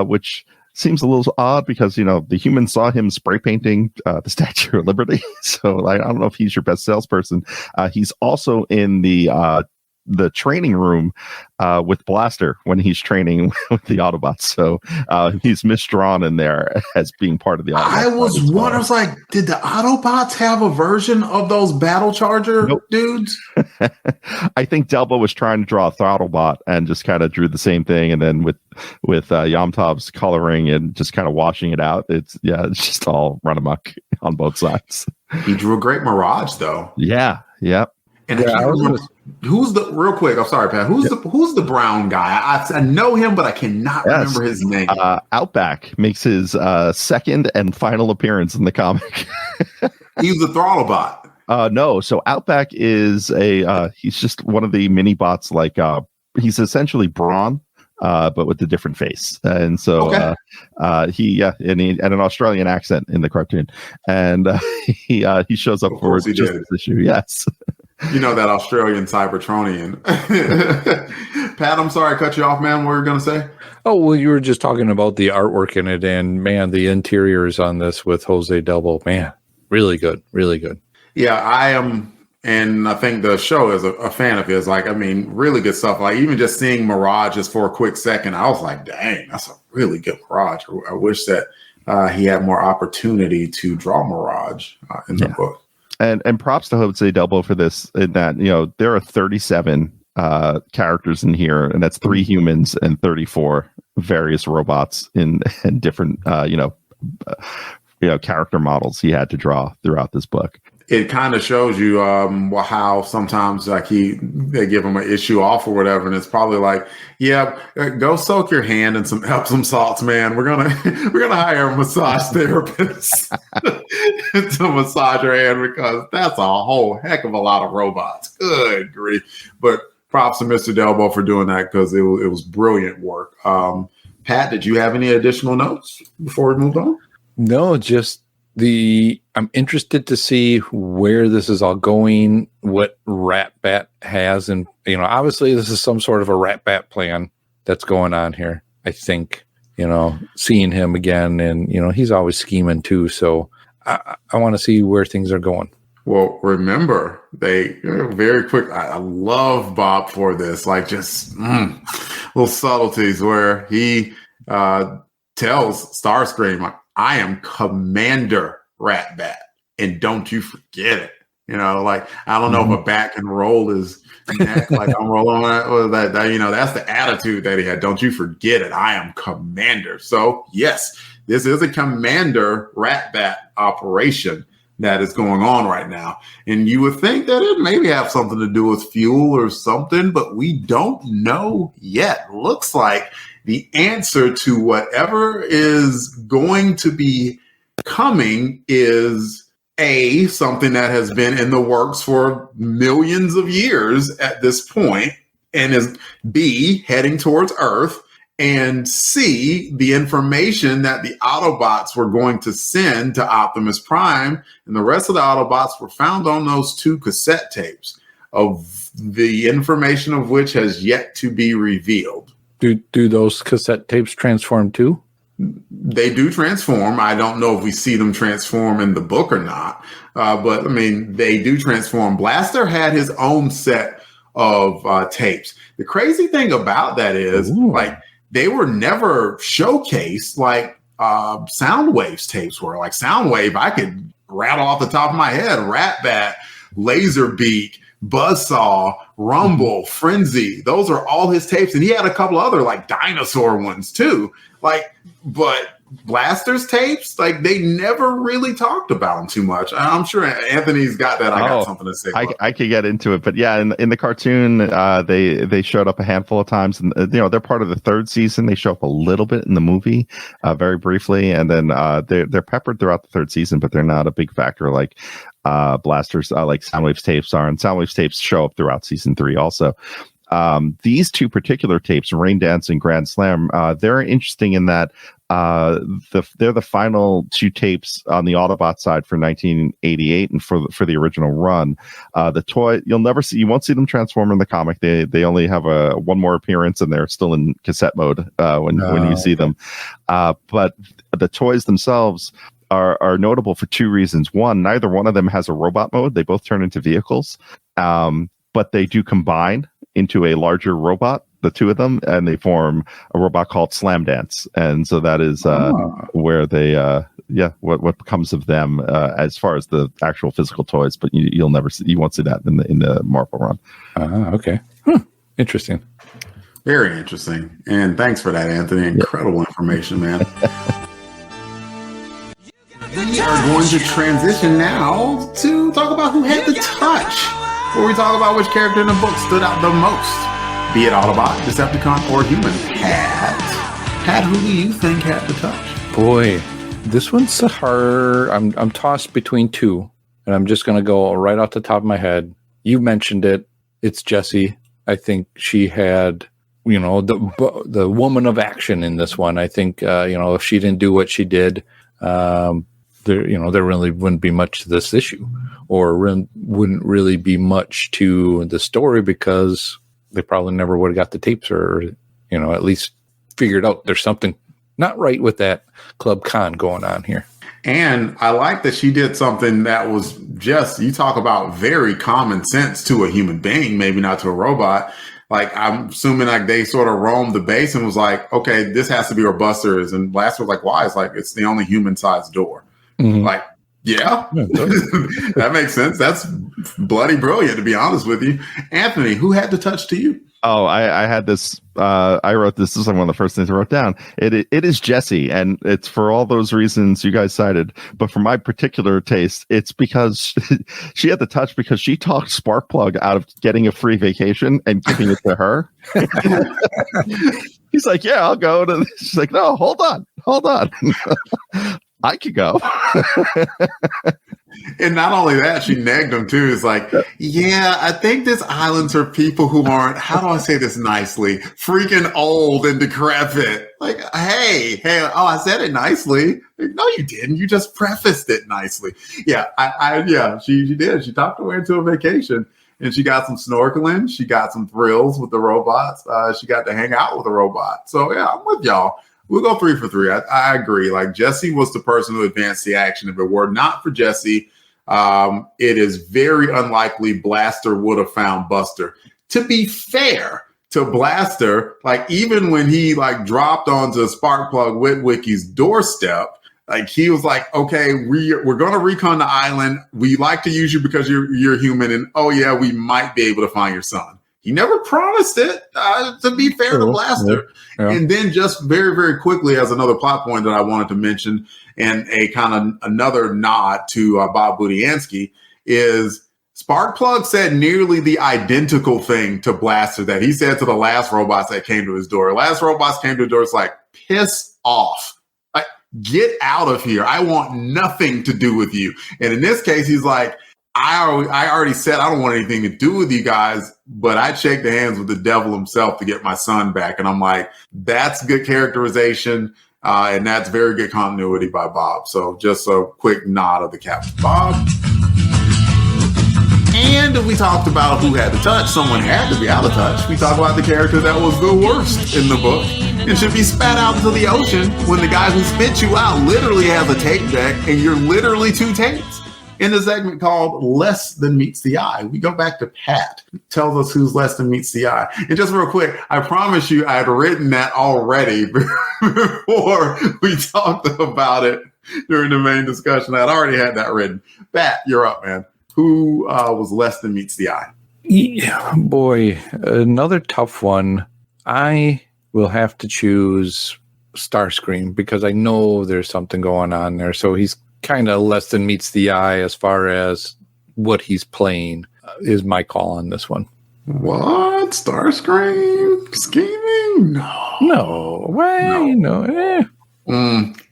which seems a little odd because the Humans saw him spray painting the Statue of Liberty. So I don't know if he's your best salesperson. He's also in the training room with Blaster when he's training with the Autobots. So he's misdrawn in there as being part of the Autobots. I was wondering, I was like, did the Autobots have a version of those Battle Charger dudes? I think Delbo was trying to draw a Throttlebot and just kind of drew the same thing, and then with Yomtov's coloring and just kind of washing it out, it's just all run amok on both sides. He drew a great Mirage, though. Yeah, yep. And who's the real quick? I'm sorry, Pat. Who's the brown guy? I know him, but I cannot remember his name. Outback makes his second and final appearance in the comic. He's the Throttlebot. No, so Outback is he's just one of the mini bots. Like he's essentially Brawn, but with a different face, and so he and an Australian accent in the cartoon, and he shows up for just this issue. Yes. That Australian Cybertronian. Pat, I'm sorry I cut you off, man. What were you going to say? Oh, well, you were just talking about the artwork in it, and man, the interiors on this with Jose Delbo, man, really good, really good. Yeah, I am And I think the show is a fan of his. Like, I mean, really good stuff. Like, even just seeing Mirage just for a quick second, I was like, dang, that's a really good Mirage. I wish that he had more opportunity to draw Mirage in the book. And props to Jose Delbo for this, in that, you know, there are 37 characters in here, and that's 3 humans and 34 various robots in different, character models he had to draw throughout this book. It kind of shows you how sometimes like they give him an issue off or whatever, and it's probably like, yeah, go soak your hand in some Epsom salts, man. We're gonna hire a massage therapist to massage your hand, because that's a whole heck of a lot of robots. Good grief! But props to Mr. Delbo for doing that, because it was brilliant work. Pat, did you have any additional notes before we moved on? No, just I'm interested to see where this is all going, what Rat Bat has. And, you know, obviously this is some sort of a Rat Bat plan that's going on here. I think, you know, seeing him again, and, you know, he's always scheming too. So I want to see where things are going. Well, remember, they very quick. I love Bob for this, like just little subtleties where he tells Starscream, like, I am Commander Rat Bat, and don't you forget it. You know, like, I don't know if a bat can roll his neck like I'm rolling that. You know, that's the attitude that he had. Don't you forget it. I am Commander. So yes, this is a Commander Rat Bat operation that is going on right now. And you would think that it maybe have something to do with fuel or something, but we don't know yet. Looks like the answer to whatever is going to be coming is A, something that has been in the works for millions of years at this point, and is B, heading towards Earth, and C, the information that the Autobots were going to send to Optimus Prime, and the rest of the Autobots were found on those 2 cassette tapes, of the information of which has yet to be revealed. Do those cassette tapes transform too? They do transform. I don't know if we see them transform in the book or not, but I mean, they do transform. Blaster had his own set of tapes. The crazy thing about that is, like, they were never showcased like Soundwave's tapes were. Like, Soundwave, I could rattle off the top of my head: Rat Bat, Laserbeak, Buzzsaw, Rumble, Frenzy. Those are all his tapes. And he had a couple other like dinosaur ones too. Like, but Blaster's tapes, like, they never really talked about them too much. I'm sure Anthony's got that. I got something to say. I could get into it, but yeah, in the cartoon, they showed up a handful of times, and they're part of the 3rd season. They show up a little bit in the movie, very briefly, and then they're peppered throughout the 3rd season, but they're not a big factor like Blaster's, like Soundwave's tapes are, and Soundwave's tapes show up throughout season 3 also. These 2 particular tapes, Rain Dance and Grand Slam, they're interesting in that they're the final 2 tapes on the Autobot side for 1988 and for the original run. The toy, you won't see them transform in the comic. They only have one more appearance, and they're still in cassette mode when you see them. But the toys themselves are notable for 2 reasons. One, neither one of them has a robot mode. They both turn into vehicles, but they do combine into a larger robot, the 2 of them, and they form a robot called Slam Dance. And so that is where they what becomes of them as far as the actual physical toys, but you won't see that in the Marvel run. Okay. Interesting. Very interesting. And thanks for that, Anthony. Incredible information, man. We are going to transition now to talk about who had the touch, where we talk about which character in the book stood out the most, be it Autobot, Decepticon, or human. Pat, who do you think had the touch? Boy, this one's hard. I'm tossed between 2, and I'm just going to go right off the top of my head. You mentioned it. It's Jessie. I think she had, you know, the woman of action in this one. I think, you know, if she didn't do what she did, there really wouldn't be much to this issue, or wouldn't really be much to the story, because they probably never would have got the tapes, or, you know, at least figured out there's something not right with that Club Con going on here. And I like that she did something that was just, you talk about very common sense to a human being, maybe not to a robot. Like, I'm assuming like they sort of roamed the base and was like, okay, this has to be where Buster is. And Blaster was like, why? It's like, it's the only human sized door. Mm-hmm. Like, yeah, that makes sense. That's bloody brilliant, to be honest with you. Anthony, who had the touch to you? Oh, I had this. I wrote this. This is like one of the first things I wrote down. It is Jessie, and it's for all those reasons you guys cited. But for my particular taste, it's because she had the touch because she talked Sparkplug out of getting a free vacation and giving it to her. He's like, "Yeah, I'll go." And she's like, "No, hold on. I could go." And not only that, she nagged him too. It's like, yeah, I think this island's for people who aren't, how do I say this nicely, freaking old and decrepit. Like, hey, oh, I said it nicely. Like, no, you didn't. You just prefaced it nicely. Yeah, she did. She talked her way into a vacation, and she got some snorkeling. She got some thrills with the robots. She got to hang out with a robot. So yeah, I'm with y'all. We'll go 3 for 3. I agree. Like, Jessie was the person who advanced the action. If it were not for Jessie, it is very unlikely Blaster would have found Buster. To be fair to Blaster, like, even when he like dropped onto Sparkplug Witwicky's doorstep, like, he was like, okay, we're going to recon the island. We like to use you because you're human. And oh yeah, we might be able to find your son. He never promised it, to be fair to Blaster. Yeah. And then just very, very quickly, as another plot point that I wanted to mention, and a kind of another nod to Bob Budiansky, is Sparkplug said nearly the identical thing to Blaster that he said to the last robots that came to his door. Last robots came to the door, it's like, piss off. Like, get out of here. I want nothing to do with you. And in this case, he's like, I already said I don't want anything to do with you guys, but I'd shake the hands with the devil himself to get my son back. And I'm like, that's good characterization, and that's very good continuity by Bob. So just a quick nod of the Captain Bob. And we talked about who had the touch. Someone had to be out of touch. We talked about the character that was the worst in the book and should be spat out into the ocean when the guy who spit you out literally has a tape deck and you're literally 2 tapes. In the segment called Less Than Meets the Eye, we go back to Pat, who tells us who's less than meets the eye. And just real quick, I promise you I had written that already before we talked about it during the main discussion. I'd already had that written. Pat, you're up, man. Who was less than meets the eye? Yeah, boy, another tough one. I will have to choose Starscream because I know there's something going on there. So he's kind of less than meets the eye as far as what he's playing is my call on this one. What? Starscream? Scheming? No. Way? No.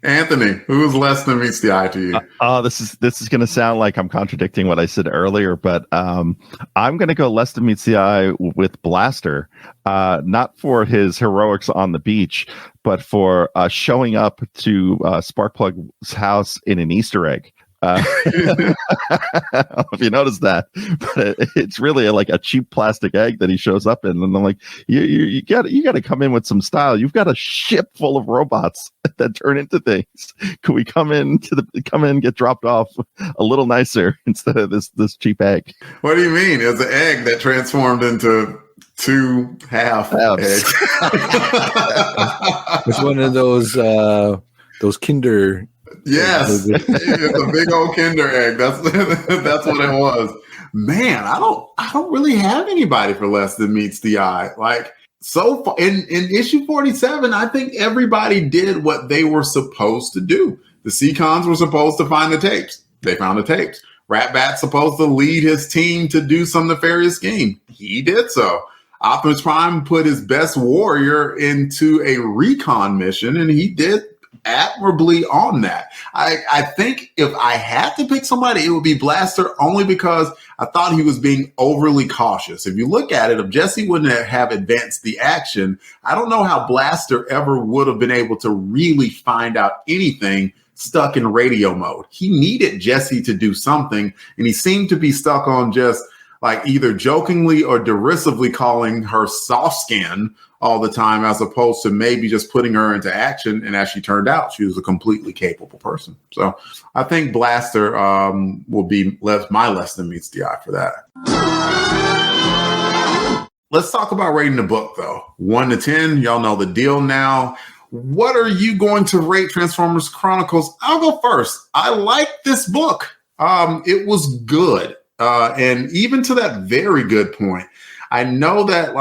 Anthony, who's less than meets the eye to you? This is going to sound like I'm contradicting what I said earlier, but I'm going to go less than meets the eye with Blaster, not for his heroics on the beach, but for showing up to Sparkplug's house in an Easter egg. If you notice that, but it's really like a cheap plastic egg that he shows up in, and I'm like, you got to come in with some style. You've got a ship full of robots that turn into things. Could we come in and get dropped off a little nicer instead of this cheap egg? What do you mean? It's an egg that transformed into 2 half eggs. It's one of those Kinder. Yes, it's a big old Kinder egg. That's what it was. Man, I don't really have anybody for less than meets the eye. Like, so far in issue 47, I think everybody did what they were supposed to do. The SEACONs were supposed to find the tapes. They found the tapes. Ratbat's supposed to lead his team to do some nefarious scheme. He did so. Optimus Prime put his best warrior into a recon mission, and he did admirably on that. I think if I had to pick somebody, it would be Blaster, only because I thought he was being overly cautious. If you look at it, if Jessie wouldn't have advanced the action, I don't know how Blaster ever would have been able to really find out anything stuck in radio mode. He needed Jessie to do something, and he seemed to be stuck on just like either jokingly or derisively calling her soft skin all the time, as opposed to maybe just putting her into action. And as she turned out, she was a completely capable person. So I think Blaster will be my less than meets the eye for that. Let's talk about rating the book, though. 1 to 10, y'all know the deal now. What are you going to rate Transformers Chronicles? I'll go first. I like this book. It was good. And even to that very good point, I know that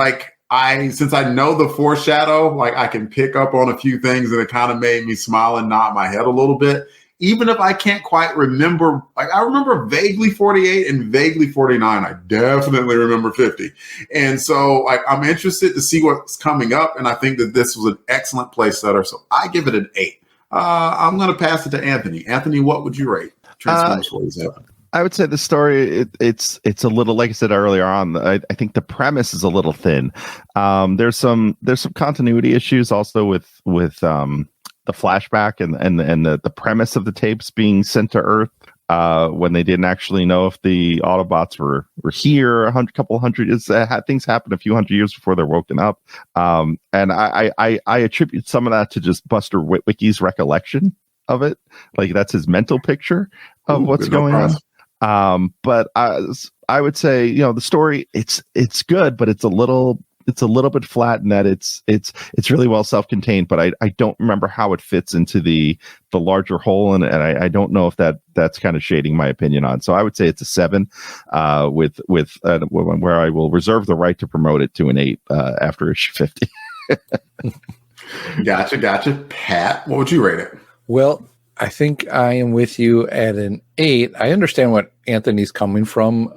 since I know the foreshadow, like I can pick up on a few things, and it kind of made me smile and nod my head a little bit. Even if I can't quite remember, I remember vaguely 48 and vaguely 49. I definitely remember 50. And so I'm interested to see what's coming up. And I think that this was an excellent place setter. So I give it an 8. I'm going to pass it to Anthony. Anthony, what would you rate Transformers 47? I would say the story, it's a little, like I said earlier on, I think the premise is a little thin. There's some continuity issues also with the flashback and the premise of the tapes being sent to Earth when they didn't actually know if the Autobots were here things happened a few hundred years before they're woken up. And I attribute some of that to just Buster Witwicky's recollection of it. Like that's his mental picture of what's going on. But I would say, the story, it's good, but it's a little bit flat in that it's really well self-contained, but I don't remember how it fits into the larger whole, and I don't know if that's kind of shading my opinion on. So I would say it's a 7, with where I will reserve the right to promote it to an 8 after issue 50. Gotcha. Pat, what would you rate it? Well, I think I am with you at an 8. I understand what Anthony's coming from,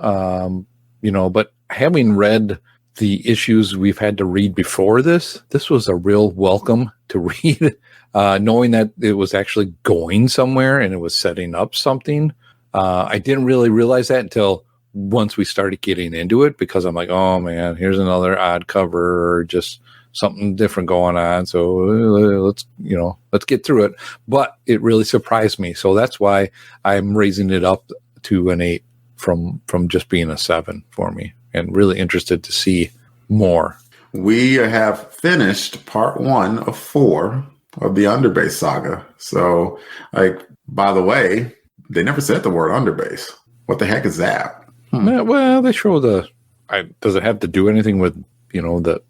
but having read the issues we've had to read before this was a real welcome to read, knowing that it was actually going somewhere and it was setting up something. I didn't really realize that until once we started getting into it, because I'm like, oh man, here's another odd cover or just something different going on. So let's get through it. But it really surprised me. So that's why I'm raising it up to an 8 from just being a 7 for me. And really interested to see more. We have finished part 1 of 4 of the Underbase Saga. So, by the way, they never said the word Underbase. What the heck is that? Well, they show does it have to do anything with,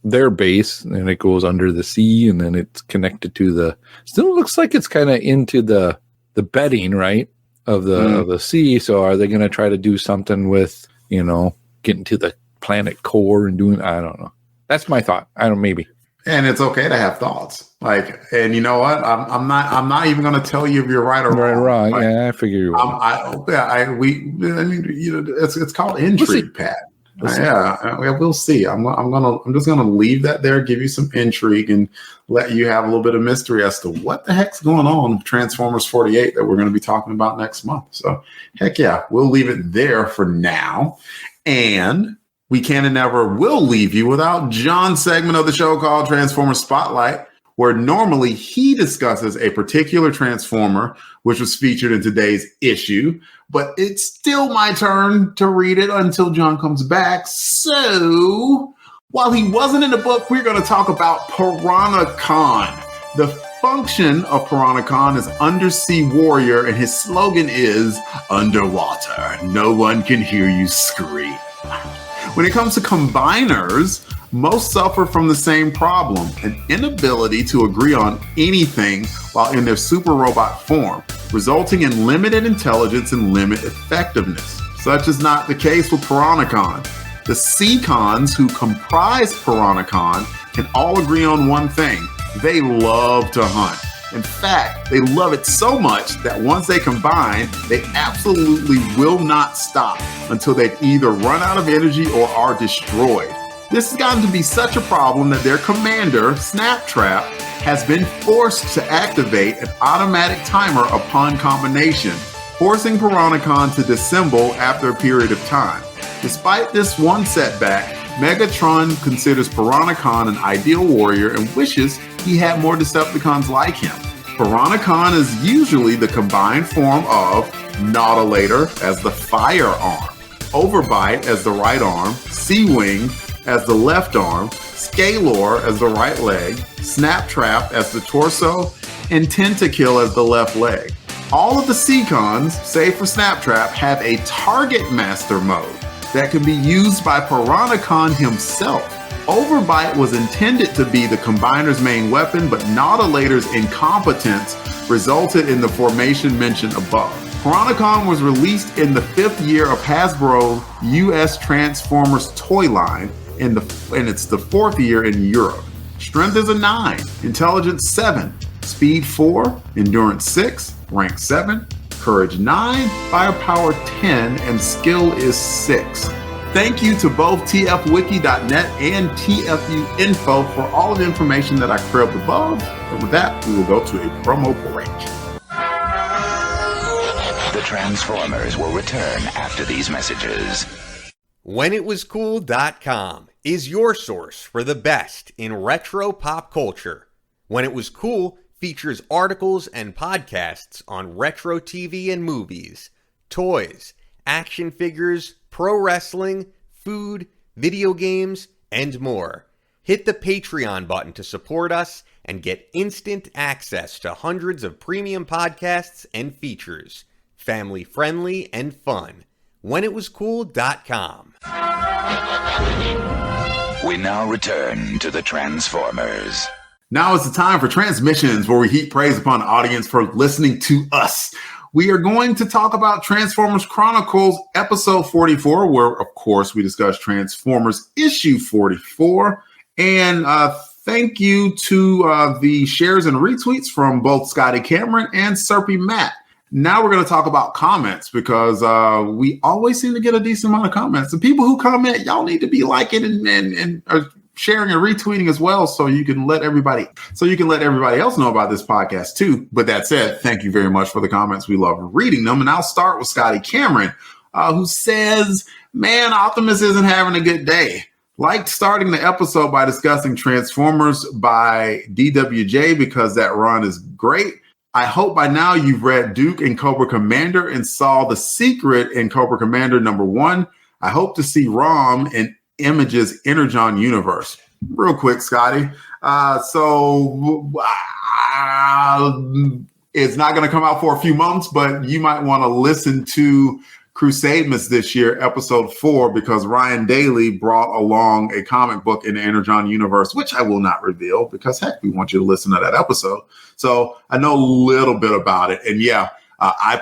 their base, and it goes under the sea, and then it's connected to still looks like it's kind of into the bedding, right, of the sea. So are they going to try to do something with, getting to the planet core and doing, I don't know. That's my thought. Maybe. And it's okay to have thoughts. And you know what? I'm not even going to tell you if you're right or wrong. Yeah, I figure you are. It's called intrigue, Pat. We'll see. I'm just gonna leave that there, give you some intrigue, and let you have a little bit of mystery as to what the heck's going on with Transformers 48 that we're going to be talking about next month. So, heck yeah, we'll leave it there for now. And we can and never will leave you without John's segment of the show called Transformers Spotlight, where normally he discusses a particular Transformer, which was featured in today's issue, but it's still my turn to read it until John comes back. So while he wasn't in the book, we're going to talk about Piranha-Con. The function of Piranha-Con is undersea warrior, and his slogan is underwater. No one can hear you scream. When it comes to combiners, most suffer from the same problem, an inability to agree on anything while in their super robot form, resulting in limited intelligence and limited effectiveness. Such is not the case with Piranha-Con. The SEACONs who comprise Piranha-Con can all agree on one thing: they love to hunt. In fact, they love it so much that once they combine, they absolutely will not stop until they've either run out of energy or are destroyed. This has gotten to be such a problem that their commander, Snaptrap, has been forced to activate an automatic timer upon combination, forcing Piranha-Con to disassemble after a period of time. Despite this one setback, Megatron considers Piranha-Con an ideal warrior and wishes he had more Decepticons like him. Piranha-Con is usually the combined form of Nautilator as the firearm, Overbite as the right arm, Sea-Wing as the left arm, Scalor as the right leg, Snaptrap as the torso, and Tentakill as the left leg. All of the SEACONs, save for Snaptrap, have a Target Master mode that can be used by Piranha himself. Overbite was intended to be the Combiner's main weapon, but Nautilator's incompetence resulted in the formation mentioned above. Piranha was released in the 5th year of Hasbro US Transformers toy line, and it's the 4th year in Europe. Strength is a 9, Intelligence 7, Speed 4, Endurance 6, Rank 7, Courage 9, Firepower 10, and Skill is 6. Thank you to both tfwiki.net and TFU Info for all of the information that I cribbed above. And with that, we will go to a promo break. The Transformers will return after these messages. WhenItWasCool.com is your source for the best in retro pop culture. When It Was Cool features articles and podcasts on retro TV and movies, toys, action figures, pro wrestling, food, video games, and more. Hit the Patreon button to support us and get instant access to hundreds of premium podcasts and features. Family friendly and fun. WhenItWasCool.com. We now return to the Transformers. Now is the time for transmissions, where we heap praise upon the audience for listening to us. We are going to talk about Transformers Chronicles episode 44, where, of course, we discuss Transformers issue 44. And thank you to the shares and retweets from both Scotty Cameron and Serpy Matt. Now we're going to talk about comments, because we always seem to get a decent amount of comments. The people who comment, y'all need to be liking and sharing and retweeting as well, so you can let everybody else know about this podcast too. But that said, thank you very much for the comments. We love reading them. And I'll start with Scotty Cameron, who says, "Man, Optimus isn't having a good day. Liked starting the episode by discussing Transformers by DWJ because that run is great. I hope by now you've read Duke and Cobra Commander and saw The Secret in Cobra Commander #1. I hope to see Rom in Image's Energon universe." Real quick, Scotty. So it's not going to come out for a few months, but you might want to listen to Crusademas this year, episode 4, because Ryan Daly brought along a comic book in the Energon universe, which I will not reveal because, heck, we want you to listen to that episode. So I know a little bit about it. And yeah, I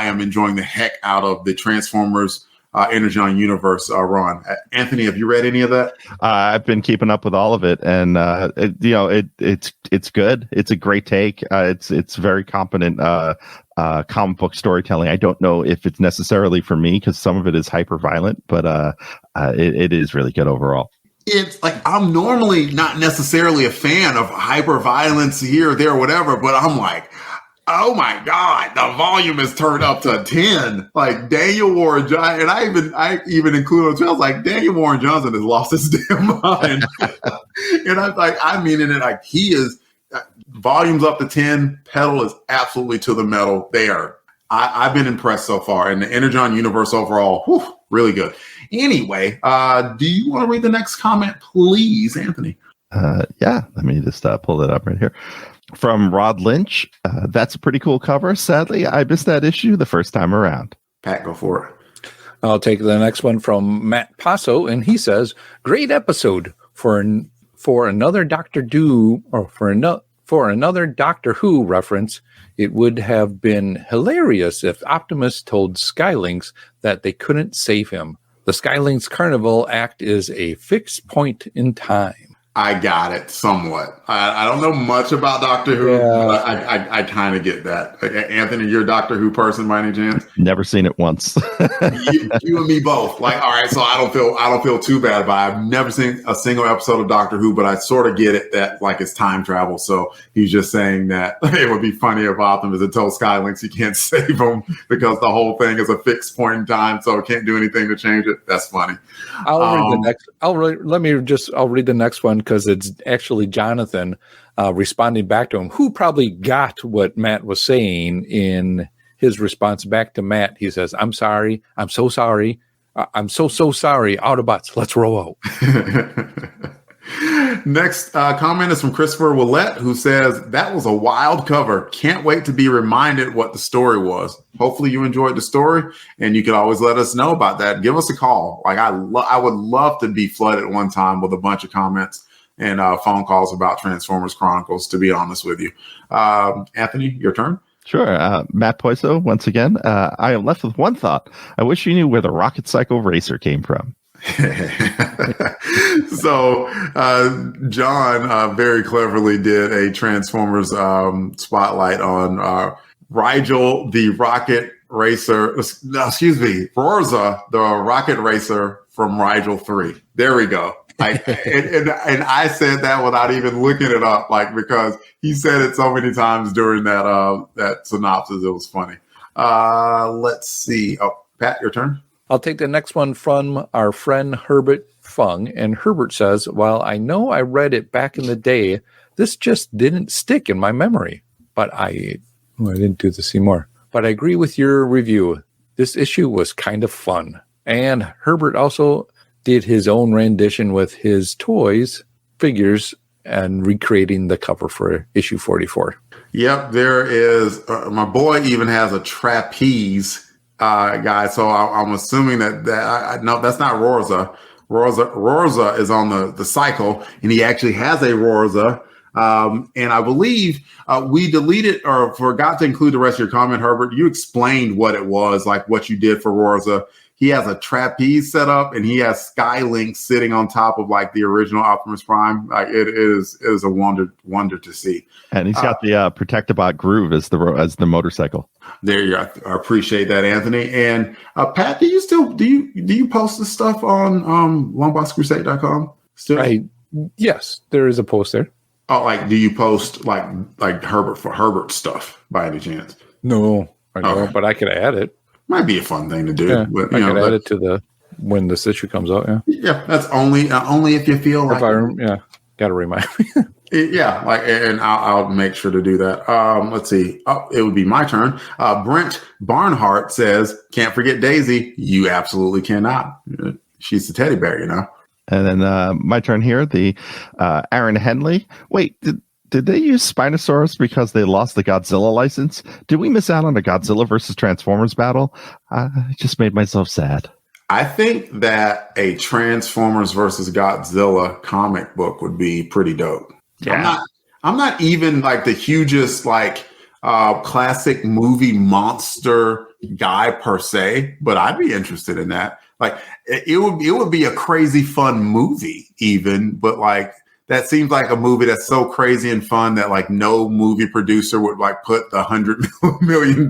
am enjoying the heck out of the Transformers Energon universe run. Anthony, have you read any of that? I've been keeping up with all of it, and it's good. It's a great take. It's very competent comic book storytelling. I don't know if it's necessarily for me because some of it is hyper violent, but it is really good overall. It's like, I'm normally not necessarily a fan of hyper violence here or there or whatever, but I'm like, oh my God, the volume is turned up to 10. Like Daniel Warren Johnson, and I even included him. I was like, Daniel Warren Johnson has lost his damn mind. And I'm like, I mean it, like, he is volumes up to 10, pedal is absolutely to the metal. I've been impressed so far. And the Energon universe overall, whew, really good. Anyway, do you want to read the next comment, please, Anthony? Yeah, let me just pull it up right here. From Rod Lynch, that's a pretty cool cover. Sadly, I missed that issue the first time around. Pat, go for it. I'll take the next one from Matt Passo, and he says, "Great episode for another Doctor Who reference. It would have been hilarious if Optimus told Skylinks that they couldn't save him. The Skylinks Carnival act is a fixed point in time." I got it somewhat. I don't know much about Doctor Who, but I kind of get that. Anthony, you're a Doctor Who person by any chance? Never seen it once. you and me both. Like, all right, so I don't feel too bad about it. I've never seen a single episode of Doctor Who, but I sort of get it that, like, it's time travel. So he's just saying that it would be funny if Optimus had told Skylinks he can't save him because the whole thing is a fixed point in time, so it can't do anything to change it. That's funny. I'll read the next one, because it's actually Jonathan responding back to him, who probably got what Matt was saying in his response back to Matt. He says, "I'm sorry. I'm so sorry. I'm so sorry. Autobots, let's roll out. Next comment is from Christopher Willett, who says, that was a wild cover. Can't wait to be reminded what the story was. Hopefully you enjoyed the story, and you can always let us know about that. Give us a call. Like I would love to be flooded one time with a bunch of comments and phone calls about Transformers Chronicles, to be honest with you. Anthony, your turn. Sure. Matt Poiso, once again. I am left with one thought. I wish you knew where the Rocket Cycle Racer came from. So John very cleverly did a Transformers spotlight on Rigel, the Rocket Racer. Excuse me, Rorza, the Rocket Racer from Rigel 3. There we go. And I said that without even looking it up, like, because he said it so many times during that synopsis. It was funny. Let's see. Oh, Pat, your turn. I'll take the next one from our friend Herbert Fung. And Herbert says, while I know I read it back in the day, this just didn't stick in my memory. But I didn't do this anymore. But I agree with your review. This issue was kind of fun. And Herbert also did his own rendition with his toys, figures, and recreating the cover for issue 44. Yep, there is. My boy even has a trapeze guy, so I'm assuming that no, that's not Rorza. Rorza is on the cycle, and he actually has a Rorza. And I believe we deleted or forgot to include the rest of your comment, Herbert. You explained what it was, like what you did for Rorza. He has a trapeze set up, and he has Skylink sitting on top of like the original Optimus Prime. Like it is a wonder to see. And he's got the Protectobot Groove as the motorcycle. There you go. I appreciate that, Anthony. And Pat, do you post this stuff on longboxcrusade.com still? Yes, there is a post there. Oh, like, do you post like Herbert for Herbert stuff by any chance? No, I don't. Okay. But I could add it. Might be a fun thing to do. Yeah, but, I could add it to when this issue comes out. Yeah. Yeah, that's only if you feel like. Got to remind me. Yeah, and I'll make sure to do that. Let's see. Oh, it would be my turn. Brent Barnhart says, "Can't forget Daisy." You absolutely cannot. She's the teddy bear, you know. And then my turn here. The Aaron Henley. Wait, did they use Spinosaurus because they lost the Godzilla license? Did we miss out on a Godzilla versus Transformers battle? I just made myself sad. I think that a Transformers versus Godzilla comic book would be pretty dope. Yeah. I'm not even like the hugest like classic movie monster guy per se, but I'd be interested in that. Like it would be a crazy fun movie even, but like that seems like a movie that's so crazy and fun that like no movie producer would like put the $100 million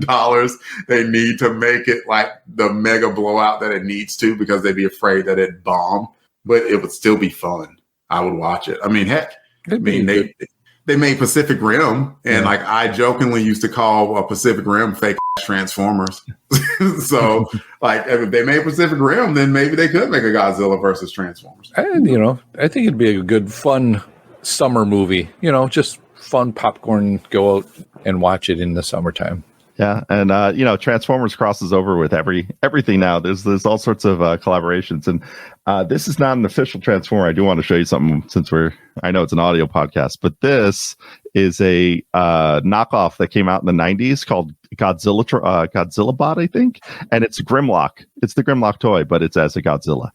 they need to make it like the mega blowout that it needs to, because they'd be afraid that it'd bomb, but it would still be fun. I would watch it. I mean, heck, they made Pacific Rim, and like I jokingly used to call Pacific Rim fake Transformers. So like if they made Pacific Rim, then maybe they could make a Godzilla versus Transformers. And I think it'd be a good fun summer movie. Just fun popcorn, go out and watch it in the summertime. Yeah, and Transformers crosses over with everything now. There's all sorts of collaborations, and this is not an official Transformer. I do want to show you something since I know it's an audio podcast, but this is a knockoff that came out in the 90s called Godzilla Bot, I think, and it's Grimlock. It's the Grimlock toy, but it's as a Godzilla.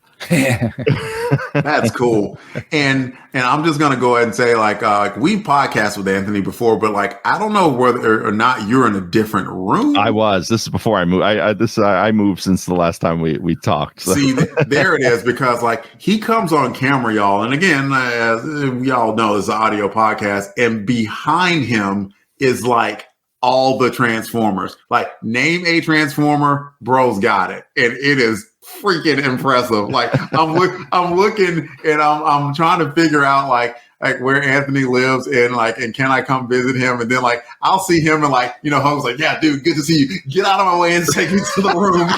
That's cool. And I'm just gonna go ahead and say like we podcast with Anthony before, but like I don't know whether or not you're in a different room. I was. This is before I moved. I moved since the last time we talked. So. See, there it is, because like he comes on camera, y'all, and again, as y'all know, it's an audio podcast, and behind him is like all the Transformers. Like name a Transformer, bro's got it, and it is freaking impressive. Like I'm looking and I'm trying to figure out like where Anthony lives and can I come visit him? And then like I'll see him and Hope's like, yeah, dude, good to see you. Get out of my way and take me to the room.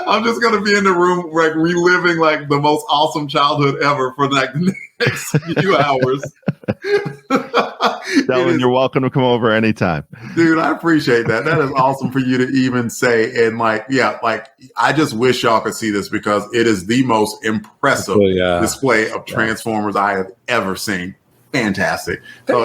I'm just gonna be in the room like reliving like the most awesome childhood ever for like the next few hours. Delvin, you're welcome to come over anytime. Dude, I appreciate that. That is awesome for you to even say. And like, yeah, like I just wish y'all could see this because it is the most impressive display of Transformers I have ever seen. Fantastic. So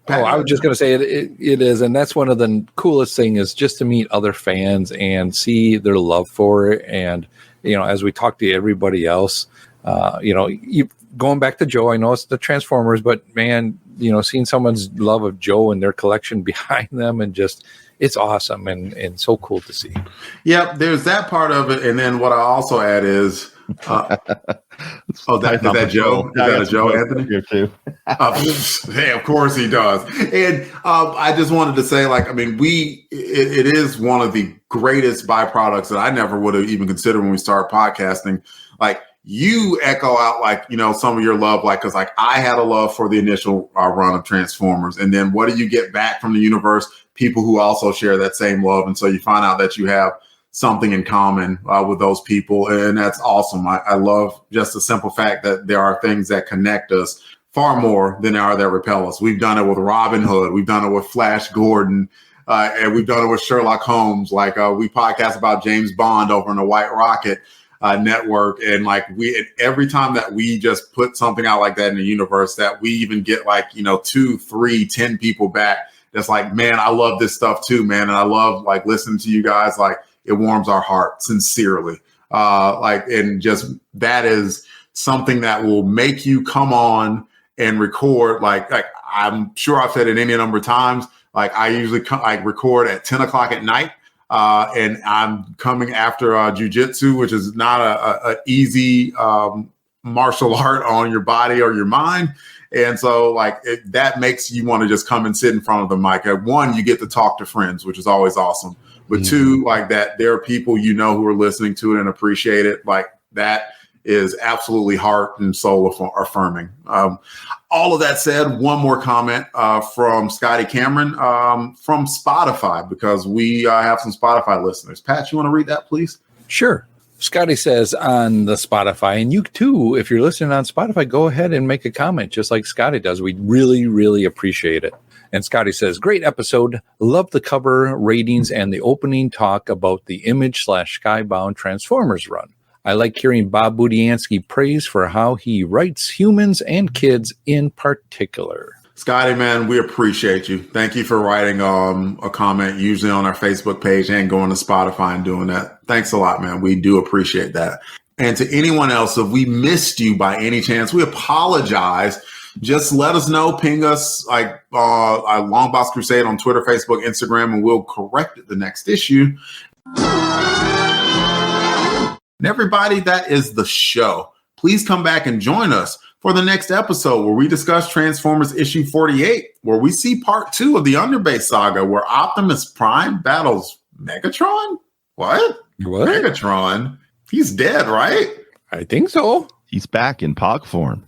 I was just going to say it is. And that's one of the coolest things is just to meet other fans and see their love for it. And, as we talk to everybody else, you going back to Joe, I know it's the Transformers, but man, seeing someone's love of Joe and their collection behind them and just, it's awesome and so cool to see. Yep. There's that part of it. And then what I also add is, is that Joe? Is that a Joe, Anthony? Here too. Yeah, of course he does. And I just wanted to say, like, I mean, it is one of the greatest byproducts that I never would have even considered when we started podcasting. Like, you echo out like, some of your love, like, cause like I had a love for the initial run of Transformers. And then what do you get back from the universe? People who also share that same love. And so you find out that you have something in common with those people. And that's awesome. I love just the simple fact that there are things that connect us far more than there are that repel us. We've done it with Robin Hood. We've done it with Flash Gordon. And we've done it with Sherlock Holmes. Like we podcast about James Bond over in the White Rocket network. And like every time that we just put something out like that in the universe, that we even get like, 2, 3, 10 people back. That's like, man, I love this stuff too, man. And I love like listening to you guys. Like it warms our heart sincerely. And just that is something that will make you come on and record. Like I'm sure I've said it any number of times. Like I usually record at 10 o'clock at night. And I'm coming after jujitsu, which is not a easy martial art on your body or your mind. And so that makes you want to just come and sit in front of the mic. One, you get to talk to friends, which is always awesome. But two, like that, there are people who are listening to it and appreciate it. Like that is absolutely heart and soul affirming. All of that said, one more comment from Scotty Cameron from Spotify, because we have some Spotify listeners. Pat, you want to read that, please? Sure. Scotty says on the Spotify, and you too, if you're listening on Spotify, go ahead and make a comment just like Scotty does. We really, really appreciate it. And Scotty says, great episode. Love the cover ratings and the opening talk about the Image/Skybound Transformers run. I like hearing Bob Budiansky praise for how he writes humans and kids in particular. Scotty, man, we appreciate you. Thank you for writing a comment, usually on our Facebook page, and going to Spotify and doing that. Thanks a lot, man. We do appreciate that. And to anyone else, if we missed you by any chance, we apologize. Just let us know. Ping us like LONGBOX Crusade on Twitter, Facebook, Instagram, and we'll correct it the next issue. And everybody, that is the show. Please come back and join us for the next episode where we discuss Transformers issue 48, where we see part 2 of the Underbase Saga, where Optimus Prime battles Megatron? What? Megatron? He's dead, right? I think so. He's back in Pog form.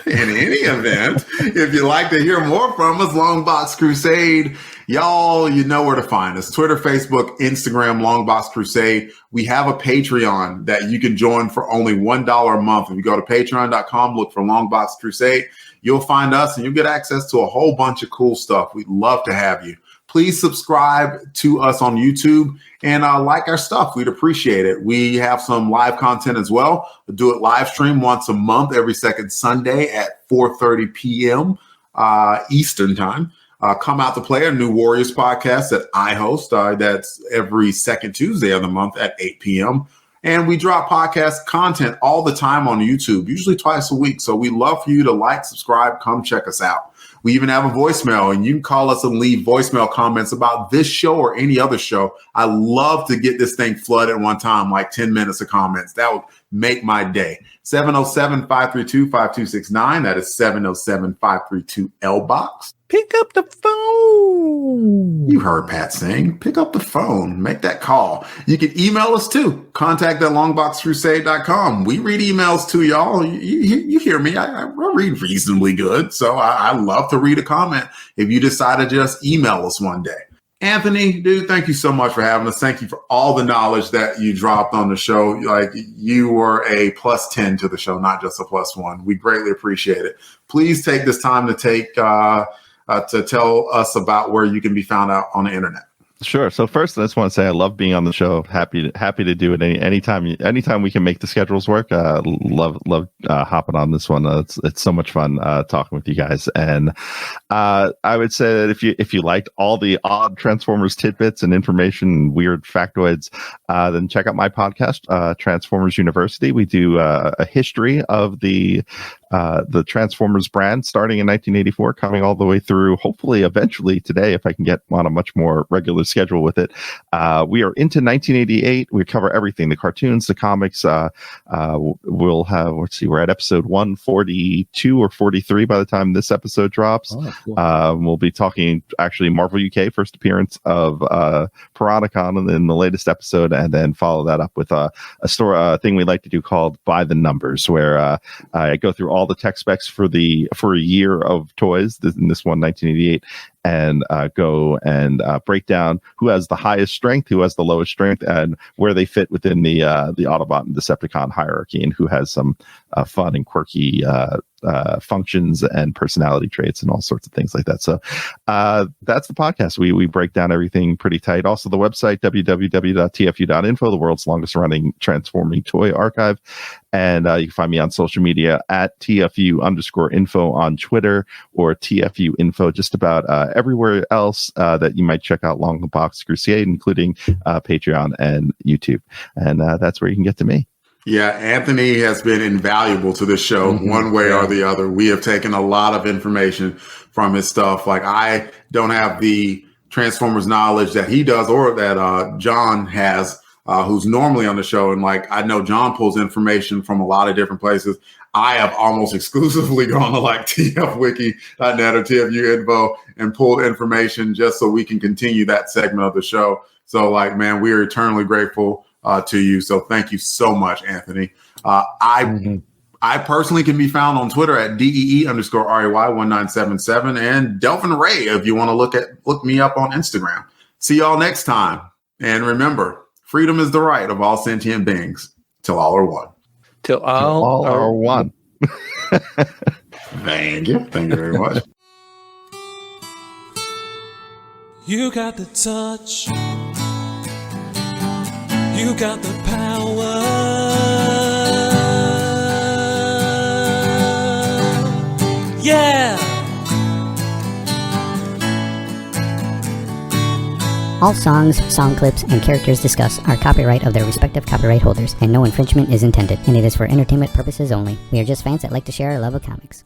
In any event, if you'd like to hear more from us, LONGBOX Crusade, y'all, you know where to find us. Twitter, Facebook, Instagram, LONGBOX Crusade. We have a Patreon that you can join for only $1 a month. If you go to patreon.com, look for LONGBOX Crusade, you'll find us and you'll get access to a whole bunch of cool stuff. We'd love to have you. Please subscribe to us on YouTube and like our stuff. We'd appreciate it. We have some live content as well. We'll do it live stream once a month, every second Sunday at 4:30 p.m. Eastern time. Come Out to Play, a New Warriors podcast that I host. That's every second Tuesday of the month at 8 p.m. And we drop podcast content all the time on YouTube, usually twice a week. So we love for you to like, subscribe, come check us out. We even have a voicemail, and you can call us and leave voicemail comments about this show or any other show. I love to get this thing flooded at one time, like 10 minutes of comments. That would make my day. 707-532-5269. That is 707-532-LBOX. Pick up the phone. You heard Pat saying, pick up the phone, make that call. You can email us too. contact@longboxcrusade.com. We read emails too, y'all. You hear me. I read reasonably good. So I love to read a comment if you decide to just email us one day. Anthony, dude, thank you so much for having us. Thank you for all the knowledge that you dropped on the show. Like, you were a +10 to the show, not just a +1. We greatly appreciate it. Please take this time to to tell us about where you can be found out on the internet. Sure. So first, I just want to say I love being on the show. Happy to do it anytime we can make the schedules work. Love hopping on this one. It's so much fun talking with you guys. And I would say that if you liked all the odd Transformers tidbits and information, and weird factoids, then check out my podcast, Transformers University. We do a history of the Transformers brand starting in 1984, coming all the way through, hopefully eventually today, if I can get on a much more regular schedule with it. We are into 1988. We cover everything, the cartoons, the comics. We'll have, we're at episode 142 or 43 by the time this episode drops. Oh, cool. We'll be talking actually Marvel UK, first appearance of Piranacon in the latest episode, and then follow that up with a thing we like to do called By the Numbers, where I go through all the tech specs for a year of toys, in this one, 1988, and go and break down who has the highest strength, who has the lowest strength, and where they fit within the Autobot and Decepticon hierarchy, and who has some fun and quirky functions and personality traits and all sorts of things like that. So that's the podcast. We break down everything pretty tight. Also, the website, www.tfu.info, the world's longest running transforming toy archive. And you can find me on social media at TFU_info on Twitter, or TFU info just about everywhere else that you might check out LONGBOX CRUSADE, including Patreon and YouTube. And that's where you can get to me. Yeah, Anthony has been invaluable to this show, one way or the other. We have taken a lot of information from his stuff. Like, I don't have the Transformers knowledge that he does, or that John has, who's normally on the show. And like, I know John pulls information from a lot of different places. I have almost exclusively gone to like tfwiki.net or TFU info and pulled information just so we can continue that segment of the show. So like, man, we are eternally grateful to you. So thank you so much, Anthony. I personally can be found on Twitter at DEE_RAY1977, and Delvin Ray, if you want to look me up on Instagram. See y'all next time. And remember, freedom is the right of all sentient beings till all are one. Till all are one. Thank you. Thank you very much. You got the touch. You got the power. Yeah. All songs, song clips, and characters discussed are copyright of their respective copyright holders, and no infringement is intended, and it is for entertainment purposes only. We are just fans that like to share our love of comics.